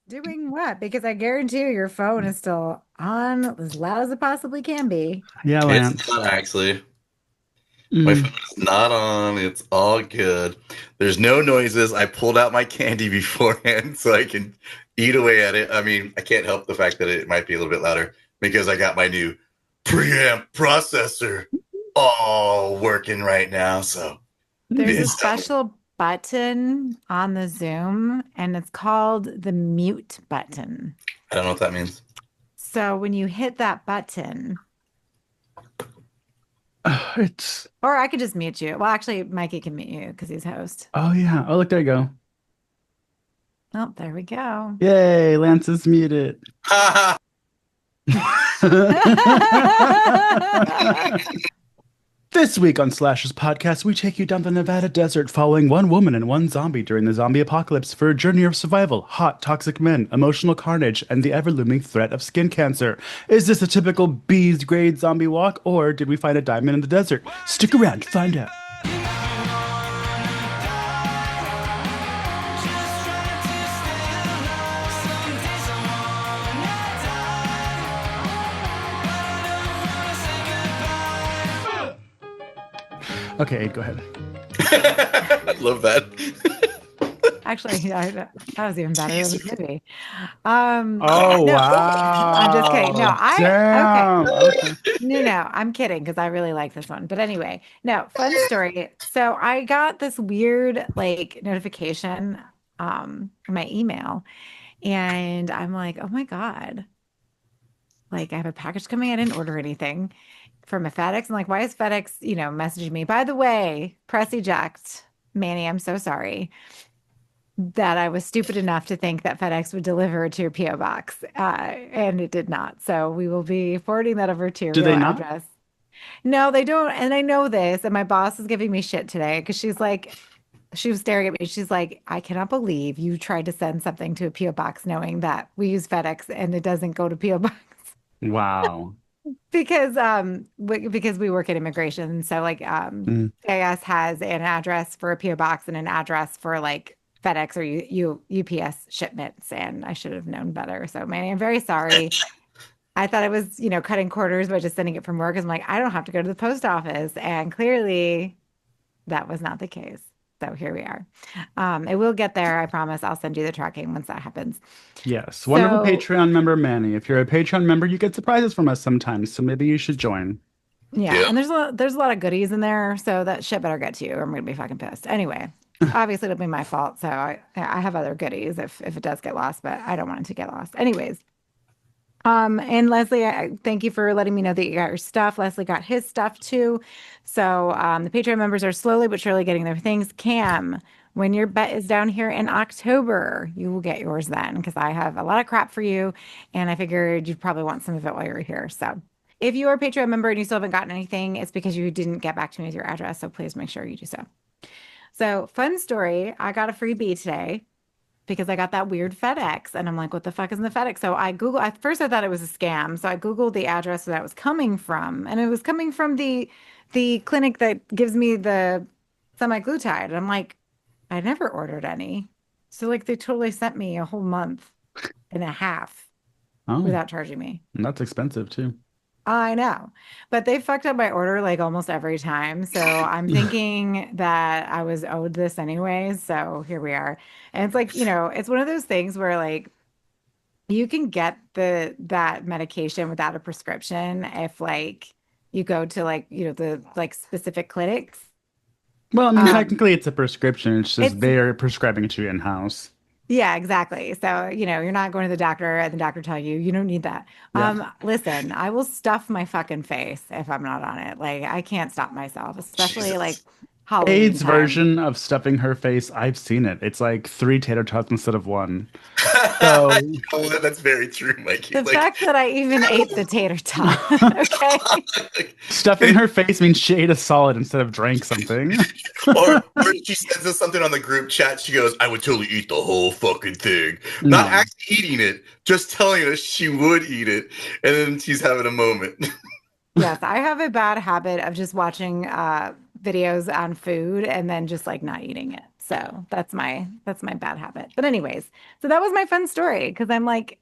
Doing what? Because I guarantee you your phone is still on as loud as it possibly can be. Yeah, It's Lance. not actually. My phone Mm. is not on. It's all good. There's no noises. I pulled out my candy beforehand so I can eat away at it. I mean, I can't help the fact that it might be a little bit louder because I got my new preamp processor all working right now. So There's a it's special button on the Zoom, and it's called the mute button. I don't know what that means. So when you hit that button, It's or I could just mute you. Well, actually, Mikey can mute you because he's host. oh yeah. Oh look, there you go. Oh, there we go. Yay, Lance is muted. This week on Slash's podcast, we take you down the Nevada desert following one woman and one zombie during the zombie apocalypse for a journey of survival, hot, toxic men, emotional carnage, and the ever-looming threat of skin cancer. Is this a typical B's grade zombie walk, or did we find a diamond in the desert? Stick around to find out. Okay, Aid, go ahead. I love that. Actually, yeah, that was even better than the movie. Oh, No, I'm just kidding. No, wow. okay. Damn. Okay. No, I'm kidding because I really like this one. But anyway, no, fun story. So I got this weird like notification in my email, and I'm like, oh my God, like I have a package coming. I didn't order anything from a FedEx. I'm like, why is FedEx, messaging me? By the way, press eject. Manny, I'm so sorry that I was stupid enough to think that FedEx would deliver to your PO box, and it did not. So we will be forwarding that over to your Do real they not? address. No, they don't. And I know this. And my boss is giving me shit today because she was staring at me. She's like, I cannot believe you tried to send something to a PO box knowing that we use FedEx and it doesn't go to PO box Wow. because we work in immigration. So like Mm. AS has an address for a PO box and an address for like FedEx or UPS shipments. And I should have known better. So Manny, I'm very sorry. I thought I was, cutting corners by just sending it from work. 'Cause I'm like, I don't have to go to the post office. And clearly that was not the case. So here we are. It will get there. I promise. I'll send you the tracking once that happens. Yes. Wonderful So Patreon member Manny. If you're a Patreon member, you get surprises from us sometimes, so maybe you should join. yeah, Yeah. and there's a lot of goodies in there. So that shit better get to you, or I'm gonna be fucking pissed. Anyway, obviously it'll be my fault. So I have other goodies if it does get lost, but I don't want it to get lost. Anyways, and Leslie, I thank you for letting me know that you got your stuff. Leslie got his stuff too. So the Patreon members are slowly but surely getting their things. Cam, when your bet is down here in October, you will get yours then because I have a lot of crap for you, and I figured you'd probably want some of it while you're here. So if you are a Patreon member and you still haven't gotten anything, it's because you didn't get back to me with your address. So please make sure you do so. So fun story, I got a freebie today because I got that weird FedEx and I'm like, what the fuck is in the FedEx? So I Google at first I thought it was a scam. So I Googled the address that it was coming from, and it was coming from the clinic that gives me the semi-glutide. And I'm like, I never ordered any. So like they totally sent me a whole month and a half Oh, without charging me. that's expensive too. I know, but they fucked up my order like almost every time. So I'm thinking that I was owed this anyways. So here we are. And it's like, it's one of those things where like you can get that medication without a prescription if like you go to like, the like specific clinics. Well, I mean, Um, technically it's a prescription. It's just it's they're prescribing it to you in-house. Yeah, exactly. So, you're not going to the doctor and the doctor tell you you don't need that. Yeah. Listen, I will stuff my fucking face if I'm not on it. Like I can't stop myself, especially like Jesus. Halloween Aid's time. version of stuffing her face, I've seen it. It's like three tater tots instead of one. So, You know what? That's very true, Mikey. The fact that I even ate the tater tot, okay? stuffing her face means she ate a solid instead of drank something. or she sends us something on the group chat. She goes, "I would totally eat the whole fucking thing." Not No. actually eating it, just telling us she would eat it, and then she's having a moment. Yes, I have a bad habit of just watching videos on food and then just like not eating it. So that's my bad habit. But anyways, so that was my fun story because I'm like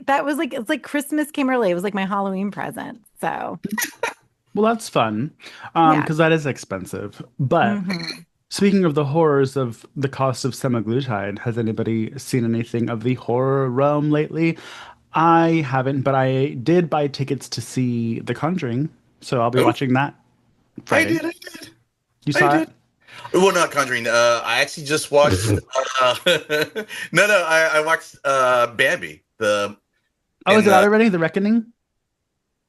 that was like it's like Christmas came early. It was like my Halloween present. So Well, that's fun, yeah. because that is expensive. But Hmm. speaking of the horrors of the cost of semaglutide, has anybody seen anything of the horror realm lately? I haven't, but I did buy tickets to see The Conjuring, so I'll be Oh, watching that I Friday. did, I did, You I saw it? did. Well, not Conjuring. I actually just watched. No, I watched Bambi. The Oh, is and it out the already? The Reckoning?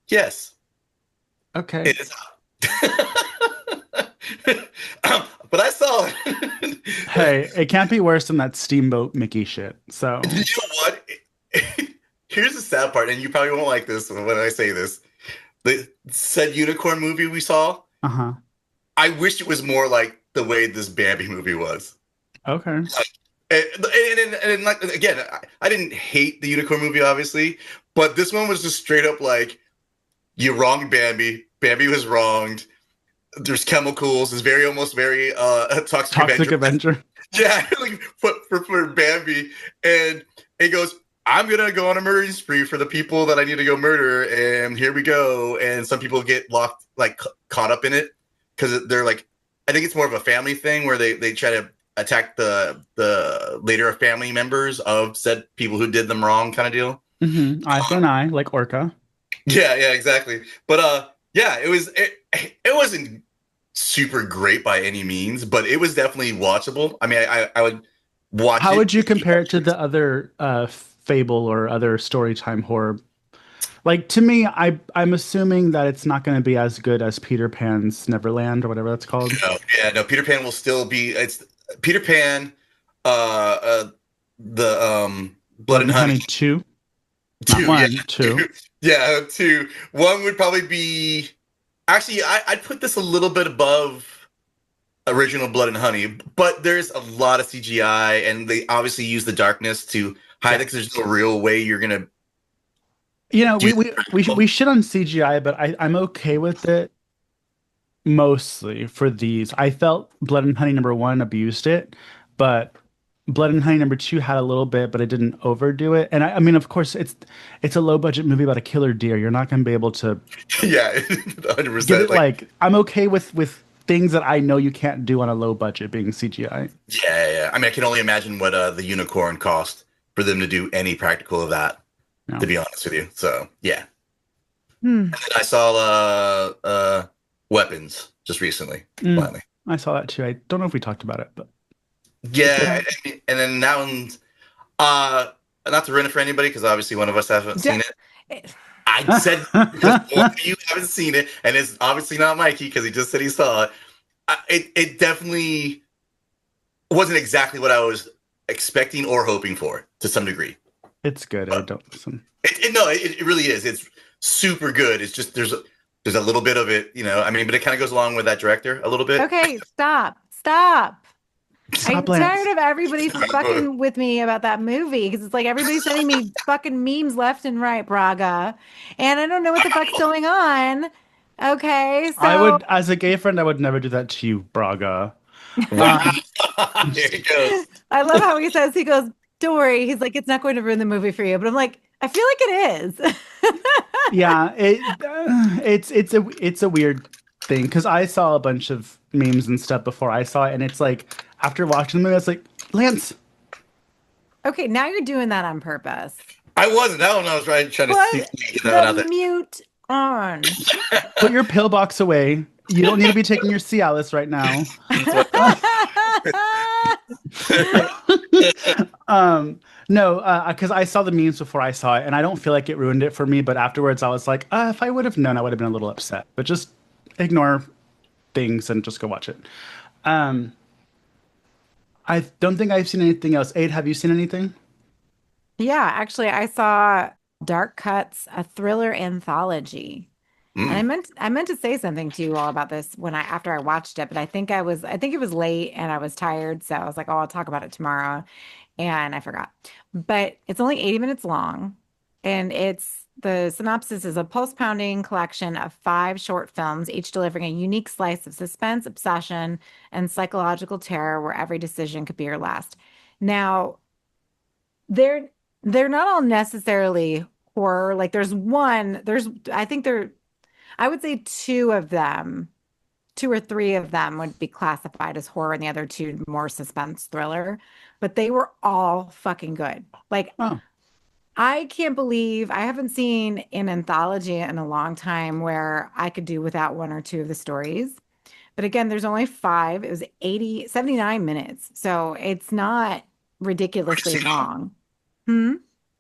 yes, Okay. it is out. But I saw. Hey, it can't be worse than that Steamboat Mickey shit. You So, know what? Here's the sad part, and you probably won't like this when I say this. The said unicorn movie we saw. uh-huh. I wish it was more like the way this Bambi movie was. Okay. And like again, I didn't hate the unicorn movie, obviously, but this one was just straight up like you wronged Bambi. Bambi was wronged. There's chemicals. It's very almost very toxic Toxic Avenger. Avenger. Yeah, like for Bambi, and it goes. I'm gonna go on a murdering spree for the people that I need to go murder, and here we go. And some people get locked, like caught up in it, because they're like, I think it's more of a family thing where they try to attack the later family members of said people who did them wrong, kind of deal. Eye for an eye, like Orca. Yeah, exactly. But yeah, it wasn't super great by any means, but it was definitely watchable. I mean, I would watch How it. would you compare it to the other fable or other storytime horror? Like to me, I'm assuming that it's not going to be as good as Peter Pan's Neverland or whatever that's called. No, yeah, no. Peter Pan will still be. It's Peter Pan. The Blood Blood and and Honey Honey 2, not two. Yeah, 1, 2. two. Yeah, two. One would probably be. Actually, I'd put this a little bit above original Blood and Honey, but there's a lot of CGI, and they obviously use the darkness to hide Yeah. it because there's no real way you're gonna You know, do. we shit on CGI, but I'm okay with it mostly for these. I felt Blood and Honey number 1 abused it, but Blood and Honey number 2 had a little bit, but it didn't overdo it. And I mean, of course, it's a low budget movie about a killer deer. You're not going to be able to Yeah, give 100%. it like I'm okay with things that I know you can't do on a low budget being CGI. Yeah. I mean, I can only imagine what the unicorn cost for them to do any practical of that. No. To be honest with you, so yeah. Hmm. And then I saw Weapons just recently. Finally, I saw that too. I don't know if we talked about it, but yeah. And then that one's not to ruin it for anybody because obviously one of us haven't seen it. I said because one of you haven't seen it, and it's obviously not Mikey because he just said he saw it. It definitely wasn't exactly what I was expecting or hoping for to some degree. It's good. I don't listen. It really is. It's super good. It's just there's a little bit of it, I mean, but it kind of goes along with that director a little bit. Okay, stop. I'm Lance. tired of everybody fucking with me about that movie because it's like everybody's sending me fucking memes left and right, Braga, and I don't know what the fuck's going on. Okay, so I would, as a gay friend, I would never do that to you, Braga. Wow. There he goes. I love how he goes, don't worry. He's like, it's not going to ruin the movie for you. But I'm like, I feel like it is. Yeah, it's a weird thing because I saw a bunch of memes and stuff before I saw it, and it's like after watching the movie, I was like, Lance. Okay, now you're doing that on purpose. I wasn't. That one I was trying to get that one out the there. mute on. Put your pillbox away. You don't need to be taking your Cialis right now. No, because I saw the memes before I saw it, and I don't feel like it ruined it for me. But afterwards, I was like, if I would have known, I would have been a little upset. But just ignore things and just go watch it. I don't think I've seen anything else. Aid, have you seen anything? Yeah, actually, I saw Dark Cuts, a thriller anthology. And I meant to say something to you all about this after I watched it, but I think it was late and I was tired, so I was like, "Oh, I'll talk about it tomorrow." And I forgot. But it's only 80 minutes long. and the synopsis is a pulse-pounding collection of 5 short films, each delivering a unique slice of suspense, obsession, and psychological terror where every decision could be your last. Now, they're they're not all necessarily horror. Like there's I think I would say two or three of them would be classified as horror and the other two more suspense thriller, but they were all fucking good. Like Oh, I can't believe I haven't seen an anthology in a long time where I could do without one or two of the stories. But again, there's only 5. It was 79 minutes. So it's not Where'd you see ridiculously it on? long. Hmm.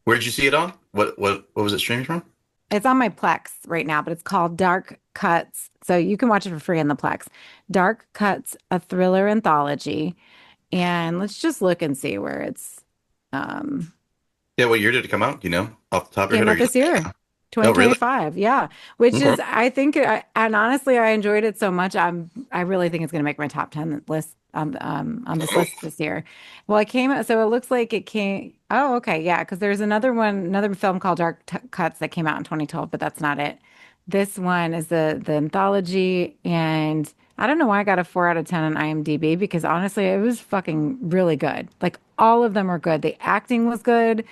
Where'd you see it on? What was it streaming from? It's on my Plex right now, but it's called Dark Cuts. So you can watch it for free on the Plex. Dark Cuts, a thriller anthology. And let's just look and see where it's um Yeah, what year did it come out? You know, off the top of your head, came or out you this year. Oh, really? 2025. Yeah. Which Okay. is I think and honestly I enjoyed it so much. I really think it's going to make my top 10 list on this list this year. Well, it came out so it looks like it came Oh, okay. Yeah, because there's another film called Cuts that came out in 2012, but that's not it. This one is the anthology, and I don't know why I got a 4 out of 10 on IMDb because honestly, it was fucking really good. Like all of them were good. The acting was good.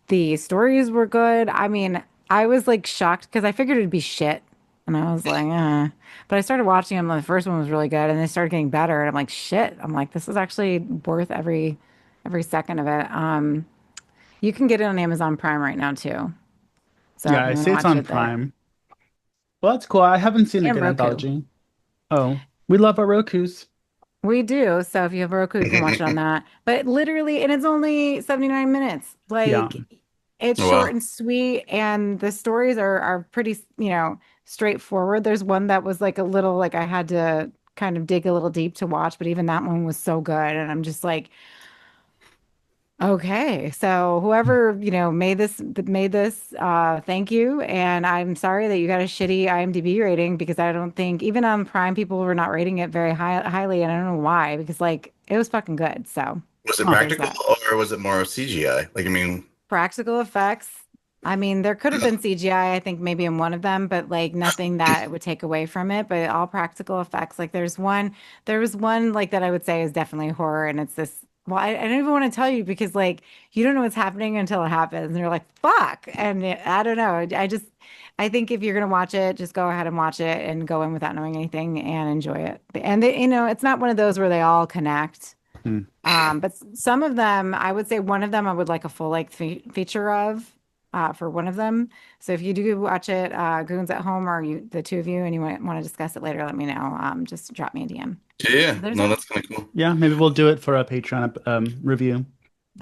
The stories were good. I mean, I was like shocked because I figured it'd be shit. And I was like, eh. But I started watching them. And the first one was really good, and they started getting better. And I'm like, shit. I'm like, this is actually worth every second of it. You can get it on Amazon Prime right now too. So yeah, if I you want see to it's watch on it there. Prime. Well, that's cool. I haven't seen a And good Roku. anthology. Oh, we love our Rokus. We do. So if you have Roku, you can watch it on that. But literally, and it's only 79 minutes. Yeah. Like it's short Wow. and sweet, and the stories are pretty, straightforward. There's one that was like a little like I had to kind of dig a little deep to watch, but even that one was so good. And I'm just like, okay. So whoever, made this, thank you. And I'm sorry that you got a shitty IMDb rating because I don't think even on Prime people were not rating it very highly, and I don't know why, because like it was fucking good. So Was it Oh, there's practical that. or was it more CGI? Like, I mean, Practical effects. I mean, there could have been CGI, I think maybe in one of them, but like nothing that would take away from it, but all practical effects. Like there was one like that I would say is definitely horror, and it's this, well, I don't even want to tell you because like you don't know what's happening until it happens. And you're like, fuck. And I don't know. I think if you're going to watch it, just go ahead and watch it and go in without knowing anything and enjoy it. And it's not one of those where they all connect. hmm. But some of them, I would say one of them I would like a full length feature of for one of them. So if you do watch it, Goons at home, or the two of you, and you want to discuss it later, let me know. Just drop me a DM. yeah, So there's no, that. that's kind of cool. Yeah, maybe we'll do it for a Patreon review.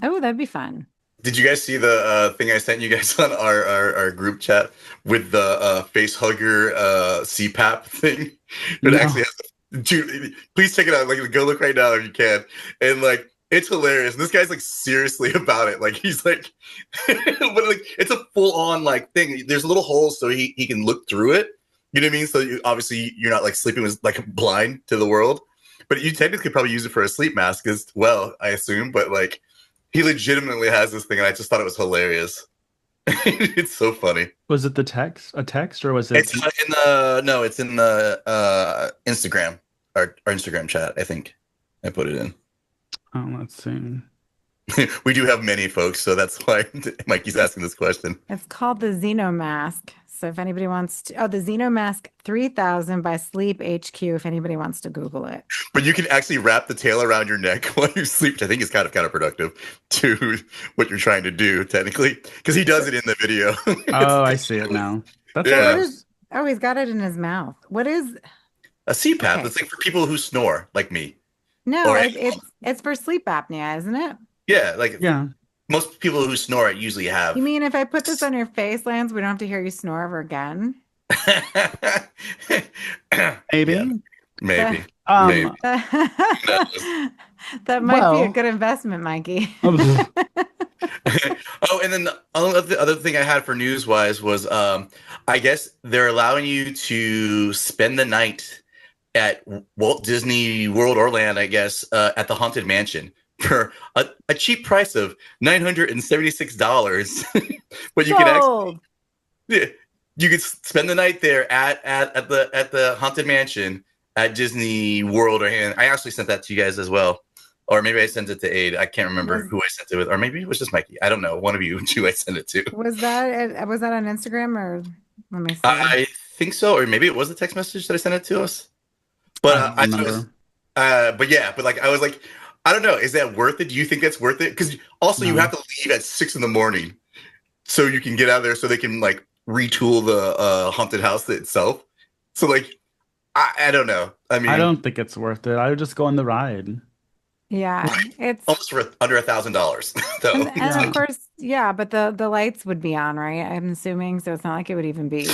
Oh, that'd be fun. Did you guys see the thing I sent you guys on our group chat with the face hugger CPAP thing? It No. actually has, dude, please check it out. Like, go look right now if you can. And like, it's hilarious. And this guy's like seriously about it. Like, he's like, but like, it's a full on like thing. There's little holes so he can look through it. You know what I mean? So obviously you're not like sleeping with like blind to the world, but you technically probably use it for a sleep mask as well, I assume. But like, he legitimately has this thing, and I just thought it was hilarious. It's so funny. Was it a text, or was it? It's in the no, it's in the Instagram, our Instagram chat. I think I put it in. Oh, let's see. We do have many folks, so that's why Mikey's asking this question. It's called the Xenomask. So if anybody wants to, the Xenomask 3000 by Sleep HQ, if anybody wants to Google it. But you can actually wrap the tail around your neck while you sleep, which I think is kind of counterproductive to what you're trying to do, technically, because he does it in the video. Oh, I see it now. That's So what Yeah. is, oh, he's got it in his mouth. What is, A CPAP. okay. It's like for people who snore, like me, No, or it's for sleep apnea, isn't it? yeah, like yeah. most people who snore usually have. You mean if I put this on your face, Lance, we don't have to hear you snore ever again? Maybe. Yeah, maybe. Um. That might be a Well. good investment, Mikey. Oh, and then the other thing I had for news wise was I guess they're allowing you to spend the night at Walt Disney World or Land, I guess, at the Haunted Mansion for a cheap price of $976. But you can actually, Sold. yeah, you could spend the night there at the Haunted Mansion at Disney World. Or I actually sent that to you guys as well. Or maybe I sent it to Aid. I can't remember Was who I sent it with. Or maybe it was just Mikey. I don't know. One of you two I sent it to. was that on Instagram or let me see. I think so. Or maybe it was a text message that I sent it to us. But I don't I thought it was, remember. but yeah, but like I was like, I don't know. Is that worth it? Do you think that's worth it? Because also you No. have to leave at 6 in the morning so you can get out of there so they can like retool the haunted house itself. So like, I don't know. I I mean, don't think it's worth it. I would just go on the ride. Yeah, it's almost for under $1,000 though. and of Yeah. course, yeah, but the lights would be on, right? I'm assuming, so it's not like it would even be.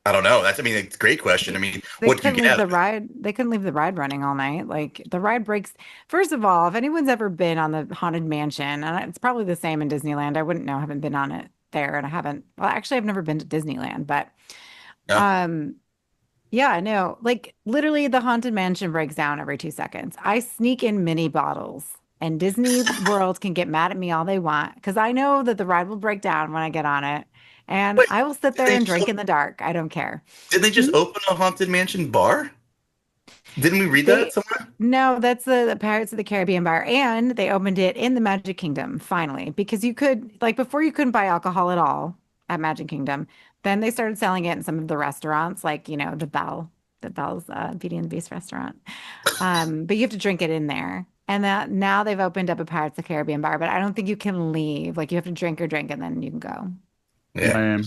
I don't know. That's I mean, it's a great question. I mean, They what do you couldn't get leave out the of it? ride. They couldn't leave the ride running all night. Like the ride breaks. First of all, if anyone's ever been on the Haunted Mansion, and it's probably the same in Disneyland. I wouldn't know. I haven't been on it there, and I haven't. Well, actually, I've never been to Disneyland, but No. um, yeah, no. Like literally, the Haunted Mansion breaks down every 2 seconds. I sneak in mini bottles, and Disney World can get mad at me all they want because I know that the ride will break down when I get on it, and Wait, I will sit did there they and just drink in the dark. I don't care. did they just open a haunted mansion bar? Didn't we read that They somewhere? no, that's the Pirates of the Caribbean bar, and they opened it in the Magic Kingdom finally because you could like before you couldn't buy alcohol at all at Magic Kingdom. Then they started selling it in some of the restaurants, like the Bell's Beauty and the Beast restaurant. But you have to drink it in there. And that now they've opened up a Pirates of the Caribbean bar, but I don't think you can leave. Like you have to drink your drink and then you can go. Yeah, Lame.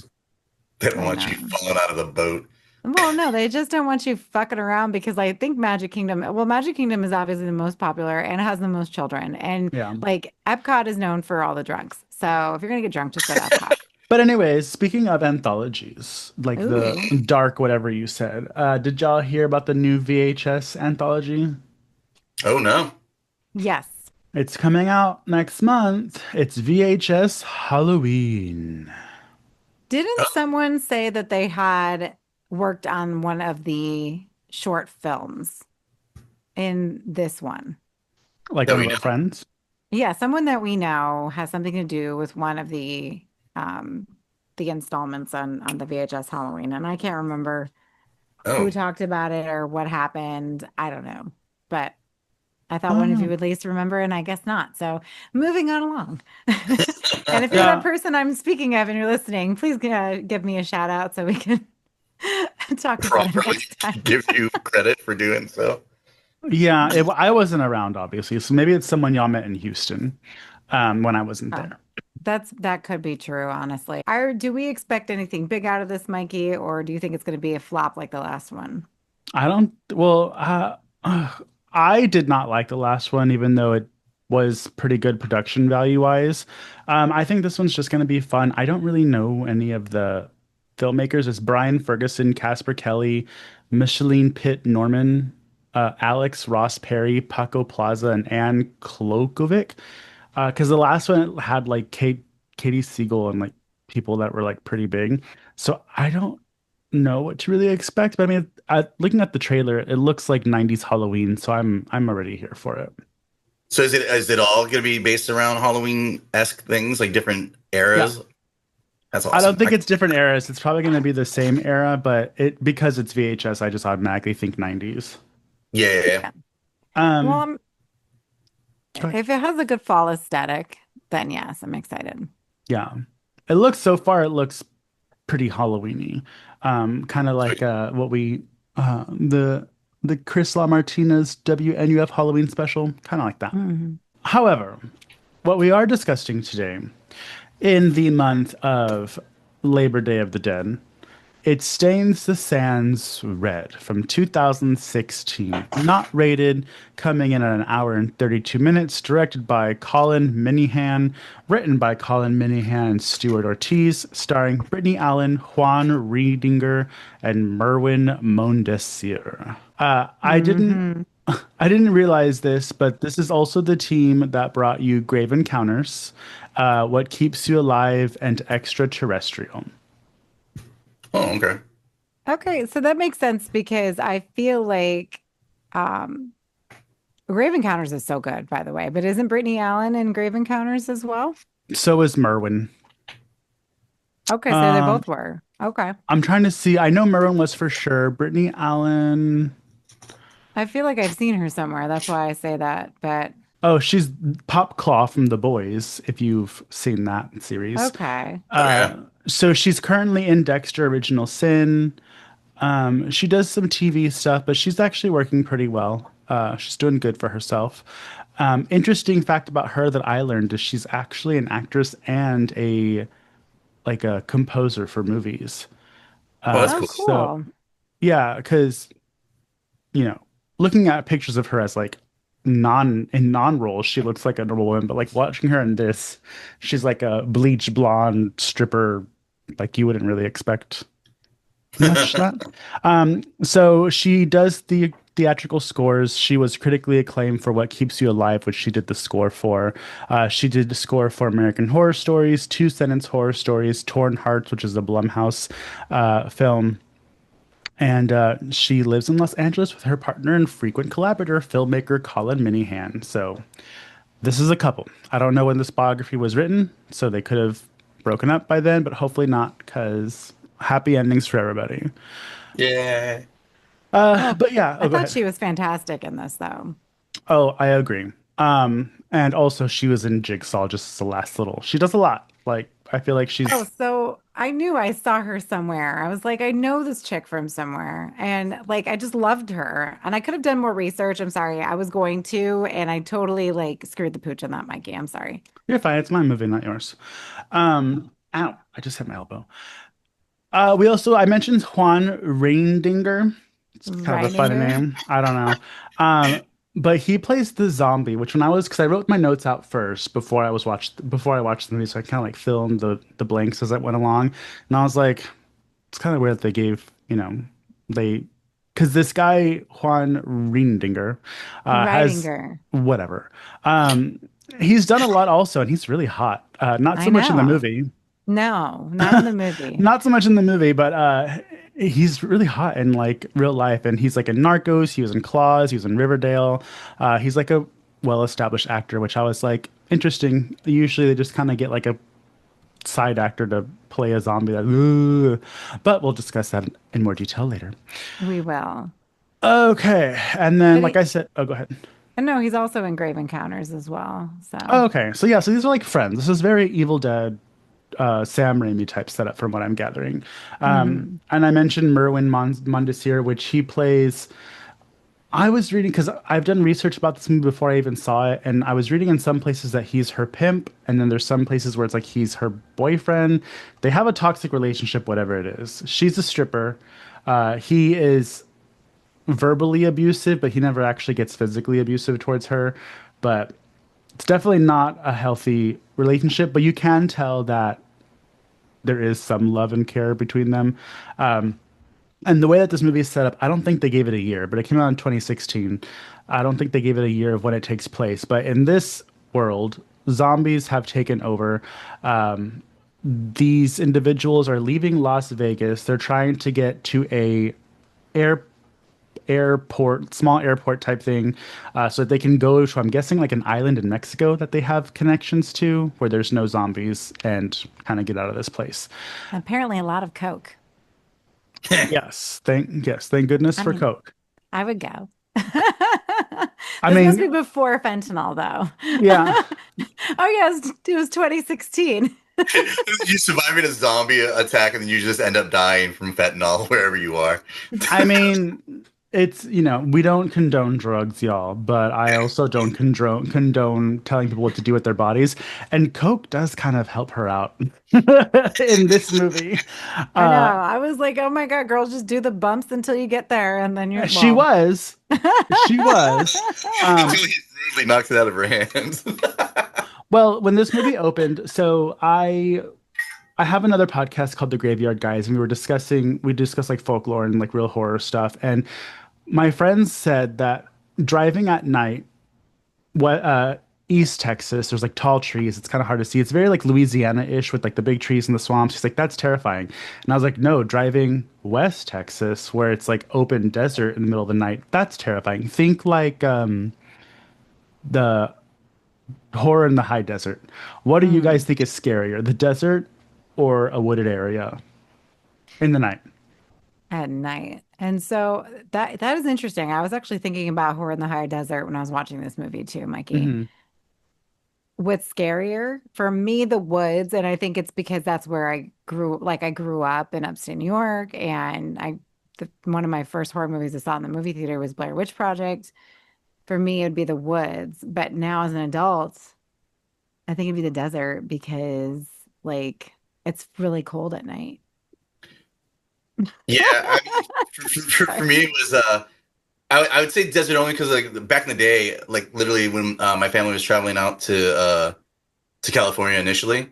they don't I want you know. falling out of the boat. Well, no, they just don't want you fucking around because I think Magic Kingdom is obviously the most popular and has the most children. And Yeah. like Epcot is known for all the drugs. So if you're gonna get drunk, just go to Epcot. But anyways, speaking of anthologies, like the Ooh, dark whatever you said, did y'all hear about the new VHS anthology? Oh no. yes. It's coming out next month. It's VHS Halloween. Didn't Oh, someone say that they had worked on one of the short films in this one? Like that one we of know. our friends. Yeah, someone that we know has something to do with one of um the installments on the VHS Halloween. And I can't remember who Oh. talked about it or what happened. I don't know. But I thought one of you Oh. would at least remember, and I guess not. So moving on along. And if you're that Yeah. person I'm speaking of and you're listening, please give me a shout out so we can talk about it Properly next time. give you credit for doing so. Yeah, I wasn't around, obviously. So maybe it's someone y'all met in Houston when I wasn't Oh, there. that could be true, honestly. Do we expect anything big out of this, Mikey, or do you think it's going to be a flop like the last one? I don't, well, I did not like the last one, even though it was pretty good production value wise. I think this one's just going to be fun. I don't really know any of the filmmakers. It's Brian Ferguson, Casper Kelly, Micheline Pitt Norman, Alex Ross Perry, Paco Plaza, and Anne Klokovic. Because the last one it had like Katie Siegel and like people that were like pretty big. So I don't know what to really expect. But I mean, looking at the trailer, it looks like 90s Halloween, so I'm already here for it. So is it all going to be based around Halloween-esque things, like different Yeah. eras? That's I don't awesome. think it's different eras. It's probably going to be the same era, but it because it's VHS, I just automatically think 90s. Yeah, yeah, yeah. Yeah. Well, Um, go ahead. if it has a good fall aesthetic, then yes, I'm excited. Yeah. It looks so far, it looks pretty Halloweeny. Kind of like Sweet. what we the Chris LaMartina's WNUF Halloween special, kind of like that. Mhm. However, what we are discussing today in the month of Labor Day of the Dead, it Stains the Sands Red from 2016. Not rated, coming in at an hour and 32 minutes, directed by Colin Minihan, written by Colin Minihan and Stuart Ortiz, starring Brittany Allen, Juan Riedinger, and Merwin Mondesir. Mhm. I didn't realize this, but this is also the team that brought you Grave Encounters, What Keeps You Alive, and Extraterrestrial. Oh, okay. Okay, so that makes sense because I feel like um Grave Encounters is so good, by the way. But isn't Brittany Allen in Grave Encounters as well? So is Merwin. Okay, so they Um, both were. Okay. I'm trying to see. I know Merwin was for sure. Brittany Allen. I feel like I've seen her somewhere. That's why I say that. But Oh, she's Pop Claw from The Boys, if you've seen that series. okay. Oh yeah. So she's currently in Dexter Original Sin. She does some TV stuff, but she's actually working pretty well. She's doing good for herself. Interesting fact about her that I learned is she's actually an actress and a composer for movies. Oh, that's Oh, cool. So cool. yeah, because you know, looking at pictures of her as like non roles, she looks like a normal woman, but like watching her in this, she's like a bleach blonde stripper, like you wouldn't really expect much that. So she does the theatrical scores. She was critically acclaimed for What Keeps You Alive, which she did the score for. She did the score for American Horror Stories, Two Sentence Horror Stories, Torn Hearts, which is a Blumhouse film. And she lives in Los Angeles with her partner and frequent collaborator, filmmaker Colin Minihan. So this is a couple. I don't know when this biography was written, so they could have broken up by then, but hopefully not, because happy endings for everybody. Yeah. Well, But yeah, I oh, go thought ahead. she was fantastic in this, though. Oh, I agree. And also she was in Jigsaw just as the last little. She does a lot. Like I feel like Oh, she's so I knew I saw her somewhere. I was like, I know this chick from somewhere. And like, I just loved her. And I could have done more research. I'm sorry. I was going to, and I totally like screwed the pooch on that, Mikey. I'm sorry. you're fine. It's my movie, not yours. Ow! I just hit my elbow. I mentioned Juan Reindinger. It's kind of a funny Reininger. name. I don't know. Um, but he plays the zombie, which when I was because I wrote my notes out first before I watched the movie, so I kind of like fill in the blanks as I went along. And I was like, it's kind of weird that they gave, they because this guy Juan Reindinger has Reitinger. whatever. Um, he's done a lot also, and he's really hot. Not I so much in the know. movie. No, not in the movie. Not so much in the movie, but he's really hot in like real life, and he's like in Narcos. He was in Claws. He was in Riverdale. He's like a well-established actor, which I was like interesting. Usually, they just kind of get like a side actor to play a zombie. Like, "Ugh." But we'll discuss that in more detail later. We will. Okay, and then But like I said, oh, go ahead. and no, he's also in Grave Encounters as well. So, Oh, okay, so yeah, so these are like friends. This is very Evil Dead Sam Raimi type setup from what I'm gathering. mhm. And I mentioned Merwin Mondesir, which he plays. I was reading because I've done research about this movie before I even saw it, and I was reading in some places that he's her pimp, and then there's some places where it's like he's her boyfriend. They have a toxic relationship, whatever it is. She's a stripper. He is verbally abusive, but he never actually gets physically abusive towards her. But it's definitely not a healthy relationship, but you can tell that there is some love and care between them. And the way that this movie is set up, I don't think they gave it a year, but it came out in 2016. I don't think they gave it a year of when it takes place. But in this world, zombies have taken over. These individuals are leaving Las Vegas. They're trying to get to a air airport, small airport type thing, so that they can go to, I'm guessing, like an island in Mexico that they have connections to, where there's no zombies, and kind of get out of this place. Apparently a lot of Coke. Thank goodness I for mean, Coke. I would go. I This must mean, be before fentanyl, though. yeah. Oh, yes, it was 2016. You surviving a zombie attack and then you just end up dying from fentanyl wherever you are. I mean, it's, we don't condone drugs, y'all, but I also don't condone telling people what to do with their bodies. And Coke does kind of help her out in this movie. I know. Uh, I was like, oh my God, girls, just do the bumps until you get there. And then you're, she well, was, she was. Until he rudely knocks it out of her hands. Well, when this movie opened, so I have another podcast called The Graveyard Guys, and we discussed like folklore and like real horror stuff. And my friends said that driving at night, what East Texas, there's like tall trees. It's kind of hard to see. It's very like Louisiana-ish with like the big trees and the swamps. He's like, that's terrifying. And I was like, no, driving West Texas, where it's like open desert in the middle of the night, that's terrifying. Think like the horror in the high desert. What do you guys mm, think is scarier, the desert or a wooded area in the night. at night. And so that is interesting. I was actually thinking about horror in the high desert when I was watching this movie too, Mikey. Hmm. What's scarier for me, the woods, and I think it's because that's where I grew up in upstate New York, and one of my first horror movies I saw in the movie theater was Blair Witch Project. For me, it'd be the woods, but now as an adult, I think it'd be the desert because like it's really cold at night. Yeah, I mean, for Sorry. me it was I would say desert only because like back in the day, like literally when my family was traveling out to California initially,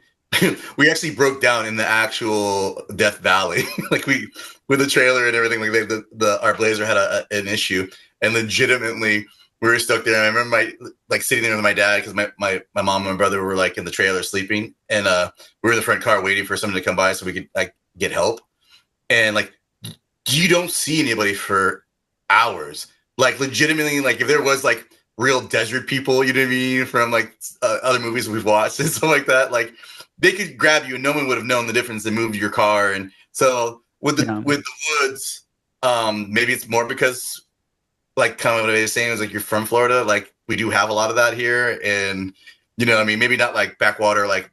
we actually broke down in the actual Death Valley, like we with the trailer and everything. Like the our Blazer had an issue, and legitimately we were stuck there. And I remember my like sitting there with my dad because my mom and my brother were like in the trailer sleeping, and we were in the front car waiting for someone to come by so we could like get help. And like you don't see anybody for hours. Like legitimately, like if there was like real desert people, you know what I mean, from like other movies we've watched and stuff like that, like they could grab you and no one would have known the difference and move your car. And so Yeah. with the woods, maybe it's more because like kind of what I was saying is like you're from Florida, like we do have a lot of that here, and you know, I mean, maybe not like backwater, like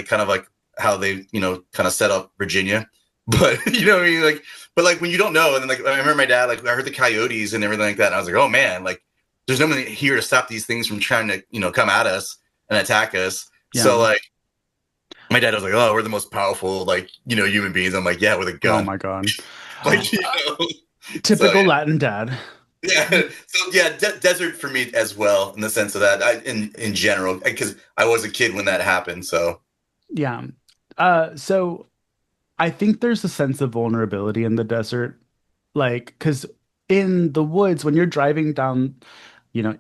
kind of like how they kind of set up Virginia, but you know what I mean, like but like when you don't know, and then like I remember my dad, like I heard the coyotes and everything like that, and I was like, oh man, like there's nobody here to stop these things from trying to come at us and attack us. Yeah. So like my dad was like, oh, we're the most powerful like human beings. I'm like, yeah, with a Oh gun, my God. like so Typical Latin dad. yeah. So yeah, desert for me as well in the sense of that. In general, because I was a kid when that happened. So Yeah. So I think there's a sense of vulnerability in the desert. Like, because in the woods, when you're driving down, you know,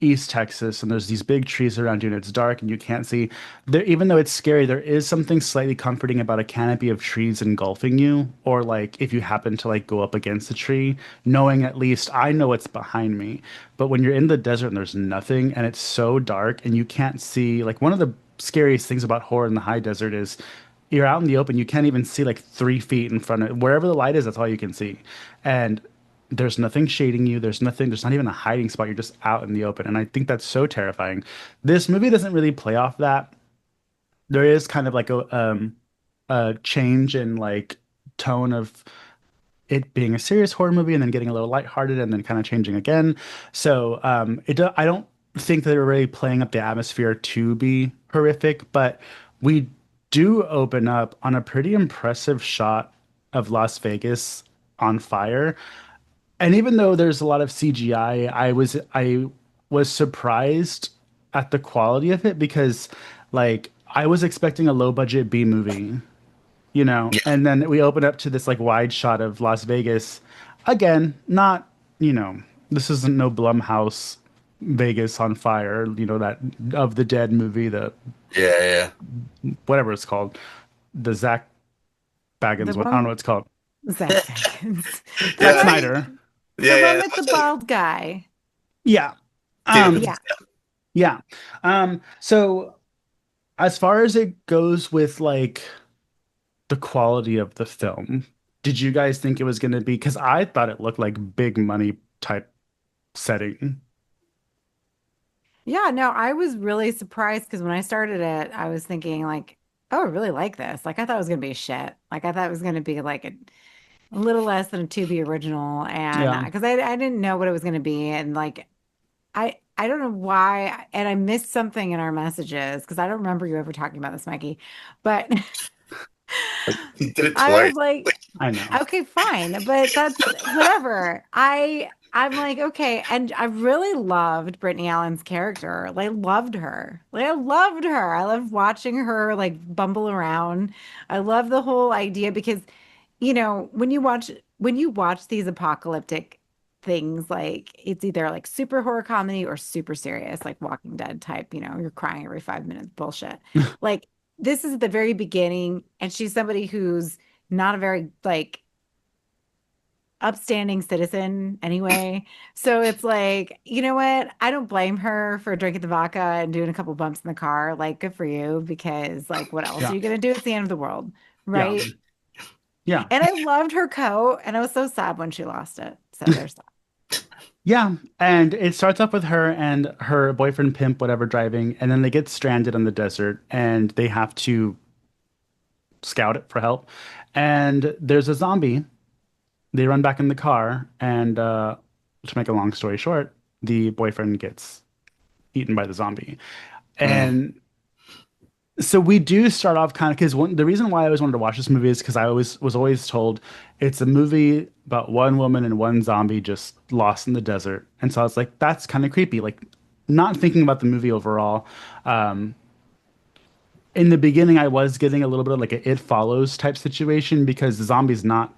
East Texas and there's these big trees around you and it's dark and you can't see there, even though it's scary, there is something slightly comforting about a canopy of trees engulfing you, or like if you happen to like go up against a tree, knowing at least I know what's behind me. But when you're in the desert and there's nothing and it's so dark and you can't see, like one of the scariest things about horror in the high desert is you're out in the open, you can't even see like 3 feet in front of wherever the light is, that's all you can see. And there's nothing shading you. There's nothing, there's not even a hiding spot. You're just out in the open. And I think that's so terrifying. This movie doesn't really play off that. There is kind of like a change in like tone of it being a serious horror movie and then getting a little lighthearted and then kind of changing again. So I don't think that they're really playing up the atmosphere to be horrific, but we do open up on a pretty impressive shot of Las Vegas on fire. And even though there's a lot of CGI, I was surprised at the quality of it because like I was expecting a low budget B movie, yeah, and then we open up to this like wide shot of Las Vegas. Again, not, you know, this isn't no Blumhouse Vegas on fire, that of the Dead movie, the yeah. whatever it's called, the Zach The Baggins one. I don't know one what it's called. Zach Bagans. The Zack Yeah, I one mean, Snyder. the one yeah. with the bald guy. Yeah. David Um, Yeah. Bautista. yeah. So as far as it goes with like the quality of the film, did you guys think it was going to be? Because I thought it looked like big money type setting. Yeah, no, I was really surprised because when I started it, I was thinking like, oh, I really like this. Like I thought it was gonna be shit. Like I thought it was gonna be like a little less than a Tubi original, and Yeah. because I didn't know what it was gonna be, and like I don't know why, and I missed something in our messages because I don't remember you ever talking about this, Mikey, but Like he did it I was twice. like, I know. okay, fine, but that's whatever. I'm like, okay, and I really loved Brittany Allen's character. Like, loved her. Like, I loved her. I loved watching her like bumble around. I love the whole idea because, when you watch these apocalyptic things, like it's either like super horror comedy or super serious, like Walking Dead type, you're crying every 5 minutes bullshit. Like this is the very beginning, and she's somebody who's not a very like upstanding citizen anyway. So it's like, you know what? I don't blame her for drinking the vodka and doing a couple bumps in the car. Like, good for you, because like, what else are Yeah. you gonna do? It's the end of the world, Yeah. right? Yeah. And I loved her coat, and I was so sad when she lost it. So there's that. Yeah. And it starts off with her and her boyfriend, pimp, whatever, driving, and then they get stranded on the desert and they have to scout it for help. And there's a zombie. They run back in the car, and to make a long story short, the boyfriend gets eaten by the zombie. Mm. And so we do start off kind of because the reason why I always wanted to watch this movie is because I always was always told it's a movie about one woman and one zombie just lost in the desert, and so I was like, that's kind of creepy. Like, not thinking about the movie overall. Um, in the beginning, I was getting a little bit of like a It Follows type situation because the zombie's not.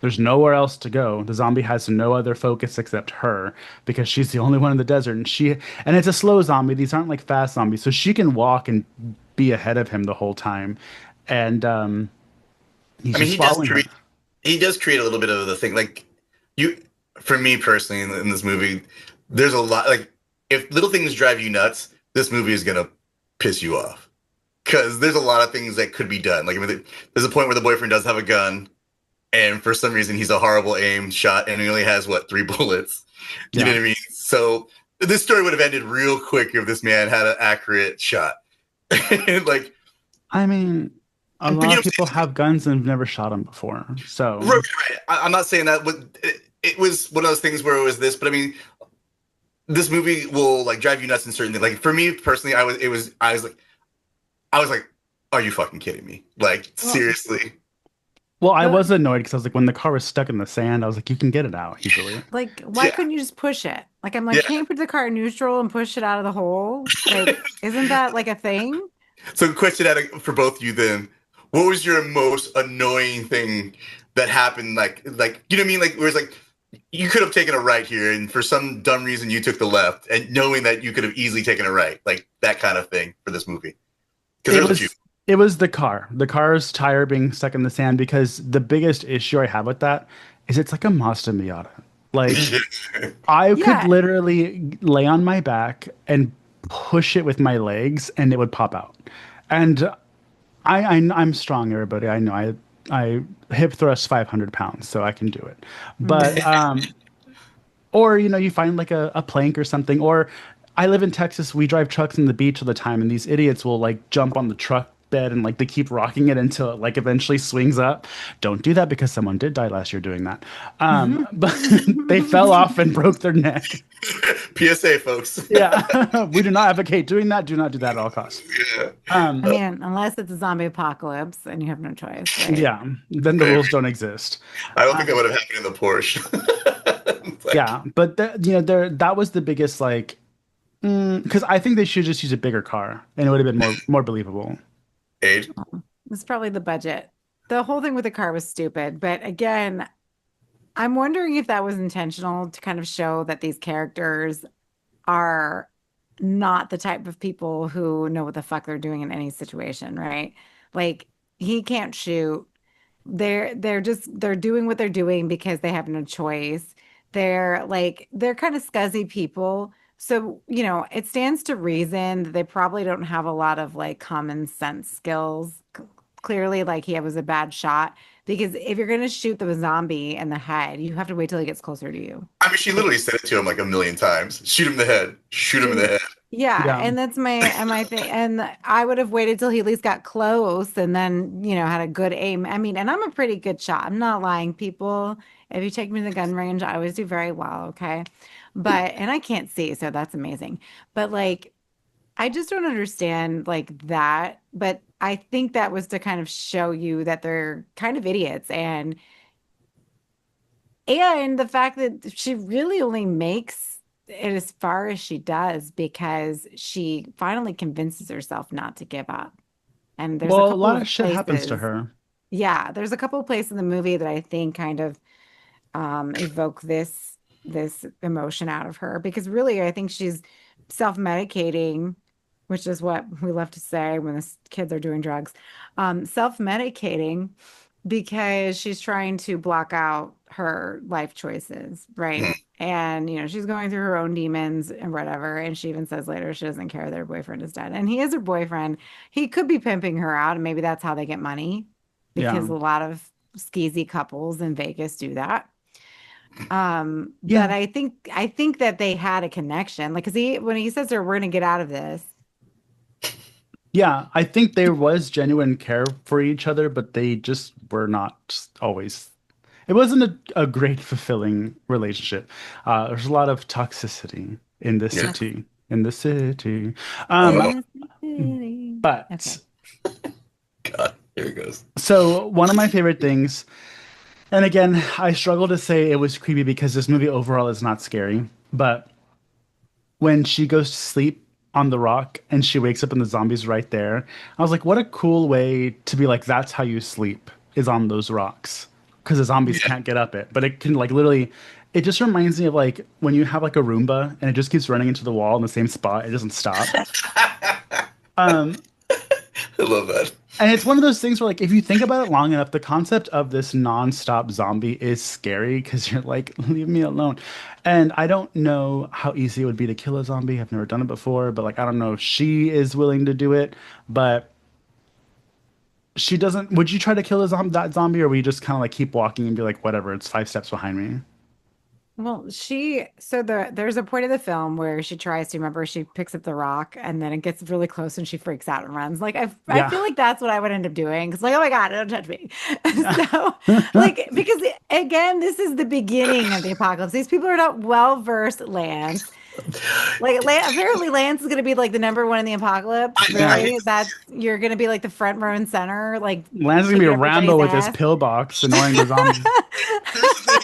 There's nowhere else to go. The zombie has no other focus except her because she's the only one in the desert, and it's a slow zombie. These aren't like fast zombies, so she can walk and be ahead of him the whole time, and he's I mean, just following her. he does create a little bit of the thing. Like you, for me personally, in this movie, there's a lot. Like if little things drive you nuts, this movie is gonna piss you off because there's a lot of things that could be done. Like I mean, there's a point where the boyfriend does have a gun, and for some reason he's a horrible aim shot, and he only has what 3 bullets. You know Yeah, what I mean? So this story would have ended real quick if this man had an accurate shot. Like, I mean, a but lot of people have guns and have never shot them before, right, so right. I'm not saying that. It was one of those things where it was this, but I mean, this movie will like drive you nuts in certain things. Like for me personally, I was like, are you fucking kidding me? Like Well, seriously. well, I the was annoyed because I was like, when the car was stuck in the sand, I was like, you can get it out easily. like, why Yeah, couldn't you just push it? Like, I'm like, yeah. can't you put the car in neutral and push it out of the hole? Like, isn't that like a thing? So question out for both of you then. What was your most annoying thing that happened? Like you know what I mean? Like where it's like you could have taken a right here, and for some dumb reason you took the left, and knowing that you could have easily taken a right, like that kind of thing for this movie. Because It there's a few. was it was the car's tire being stuck in the sand because the biggest issue I have with that is it's like a Mazda Miata. Like I could Yeah. literally lay on my back and push it with my legs and it would pop out. And I'm strong, everybody. I know I hip thrust 500 pounds, so I can do it. But Mhm. or you find like a plank or something. Or I live in Texas. We drive trucks in the beach all the time, and these idiots will like jump on the truck bed and like they keep rocking it until it like eventually swings up. Don't do that because someone did die last year doing that. But they fell off and broke their neck. PSA, folks. Yeah, we do not advocate doing that. Do not do that at all costs. Yeah. I mean, unless it's a zombie apocalypse and you have no choice, right? Yeah, then the rules don't exist. I don't think that Um, would have happened in the Porsche. Like, yeah, but that was the biggest like because I think they should just use a bigger car and it would have been more believable. age. It's probably the budget. The whole thing with the car was stupid, but again, I'm wondering if that was intentional to kind of show that these characters are not the type of people who know what the fuck they're doing in any situation, right? Like he can't shoot. They're doing what they're doing because they have no choice. They're kind of scuzzy people. So, it stands to reason that they probably don't have a lot of like common sense skills. Clearly, like he was a bad shot because if you're gonna shoot the zombie in the head, you have to wait till he gets closer to you. I mean, she Like literally said it to him like a million times. Shoot him in the head. Shoot him in the shoot. head. Yeah, Yeah. and that's my thing. And I would have waited till he at least got close and then, had a good aim. I mean, and I'm a pretty good shot. I'm not lying, people. If you take me to the gun range, I always do very well, okay? And I can't see, so that's amazing. But like, I just don't understand like that. But I think that was to kind of show you that they're kind of idiots and the fact that she really only makes it as far as she does because she finally convinces herself not to give up. And there's a Well, a couple lot of of shit happens to places, her. yeah, there's a couple of places in the movie that I think kind of evoke this emotion out of her because really I think she's self-medicating, which is what we love to say when the kids are doing drugs, self-medicating because she's trying to block out her life choices, right? Mhm. And she's going through her own demons and whatever. And she even says later she doesn't care that her boyfriend is dead. And he is her boyfriend. He could be pimping her out, and maybe that's how they get money, Yeah. because a lot of skeezy couples in Vegas do that. But Yeah. I think that they had a connection. Like, cause when he says to her, we're gonna get out of this. Yeah, I think there was genuine care for each other, but they just were not always. It wasn't a great, fulfilling relationship. There's a lot of toxicity in the Yeah. city. In the city. Oh In the city. But Okay. God, here it goes. so one of my favorite things, and again, I struggle to say it was creepy because this movie overall is not scary, but when she goes to sleep on the rock and she wakes up and the zombie's right there. I was like, what a cool way to be like, that's how you sleep is on those rocks. Because the zombies Yeah. can't get up it. But it can like literally it just reminds me of like when you have like a Roomba and it just keeps running into the wall in the same spot. It doesn't stop. Um, I love that. and it's one of those things where, like, if you think about it long enough, the concept of this non-stop zombie is scary because you're like, leave me alone. And I don't know how easy it would be to kill a zombie. I've never done it before, but like, I don't know if she is willing to do it. But she doesn't. Would you try to kill that zombie, or we just kind of like keep walking and be like, whatever, it's 5 steps behind me? Well, there's a point of the film where she tries to remember, she picks up the rock and then it gets really close and she freaks out and runs. Like I Yeah. feel like that's what I would end up doing. Cause like, oh my God, don't touch me. So like, because again, this is the beginning of the apocalypse. These people are not well versed, Lance. Like apparently Lance is gonna be like the number one in the apocalypse. Yeah. Really? That you're gonna be like the front row and center, like Lance's gonna be kicking a everybody's Rambo with his ass. pillbox, annoying the zombies. Here's the thing,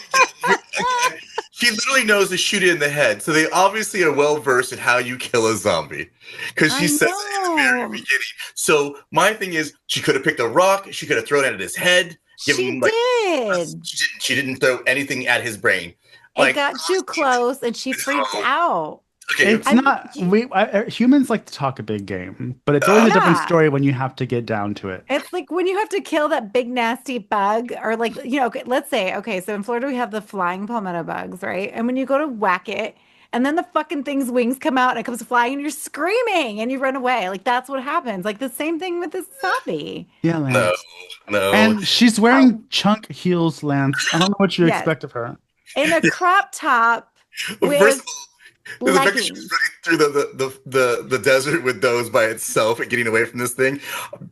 again, she literally knows to shoot it in the head, so they obviously are well versed in how you kill a zombie, because she I says it in the very know. beginning. So my thing is, she could have picked a rock, she could have thrown it at his head, given She him like did. she didn't throw anything at his brain. It Like, got too close and she freaked oh, out. okay, It's I mean, not humans like to talk a big game, but it's always a uh, different yeah. story when you have to get down to it. It's like when you have to kill that big nasty bug, or like, okay, let's say, okay, so in Florida we have the flying palmetto bugs, right? And when you go to whack it, and then the fucking thing's wings come out and it comes flying and you're screaming and you run away. Like that's what happens. Like the same thing with this zombie. Yeah, no, Lance. no. And she's Oh, wearing chunk heels, Lance. I don't know what you yes. expect of her. In a crop top Well, first with of all, the fact that she was leggings. running through the desert with those by itself and getting away from this thing,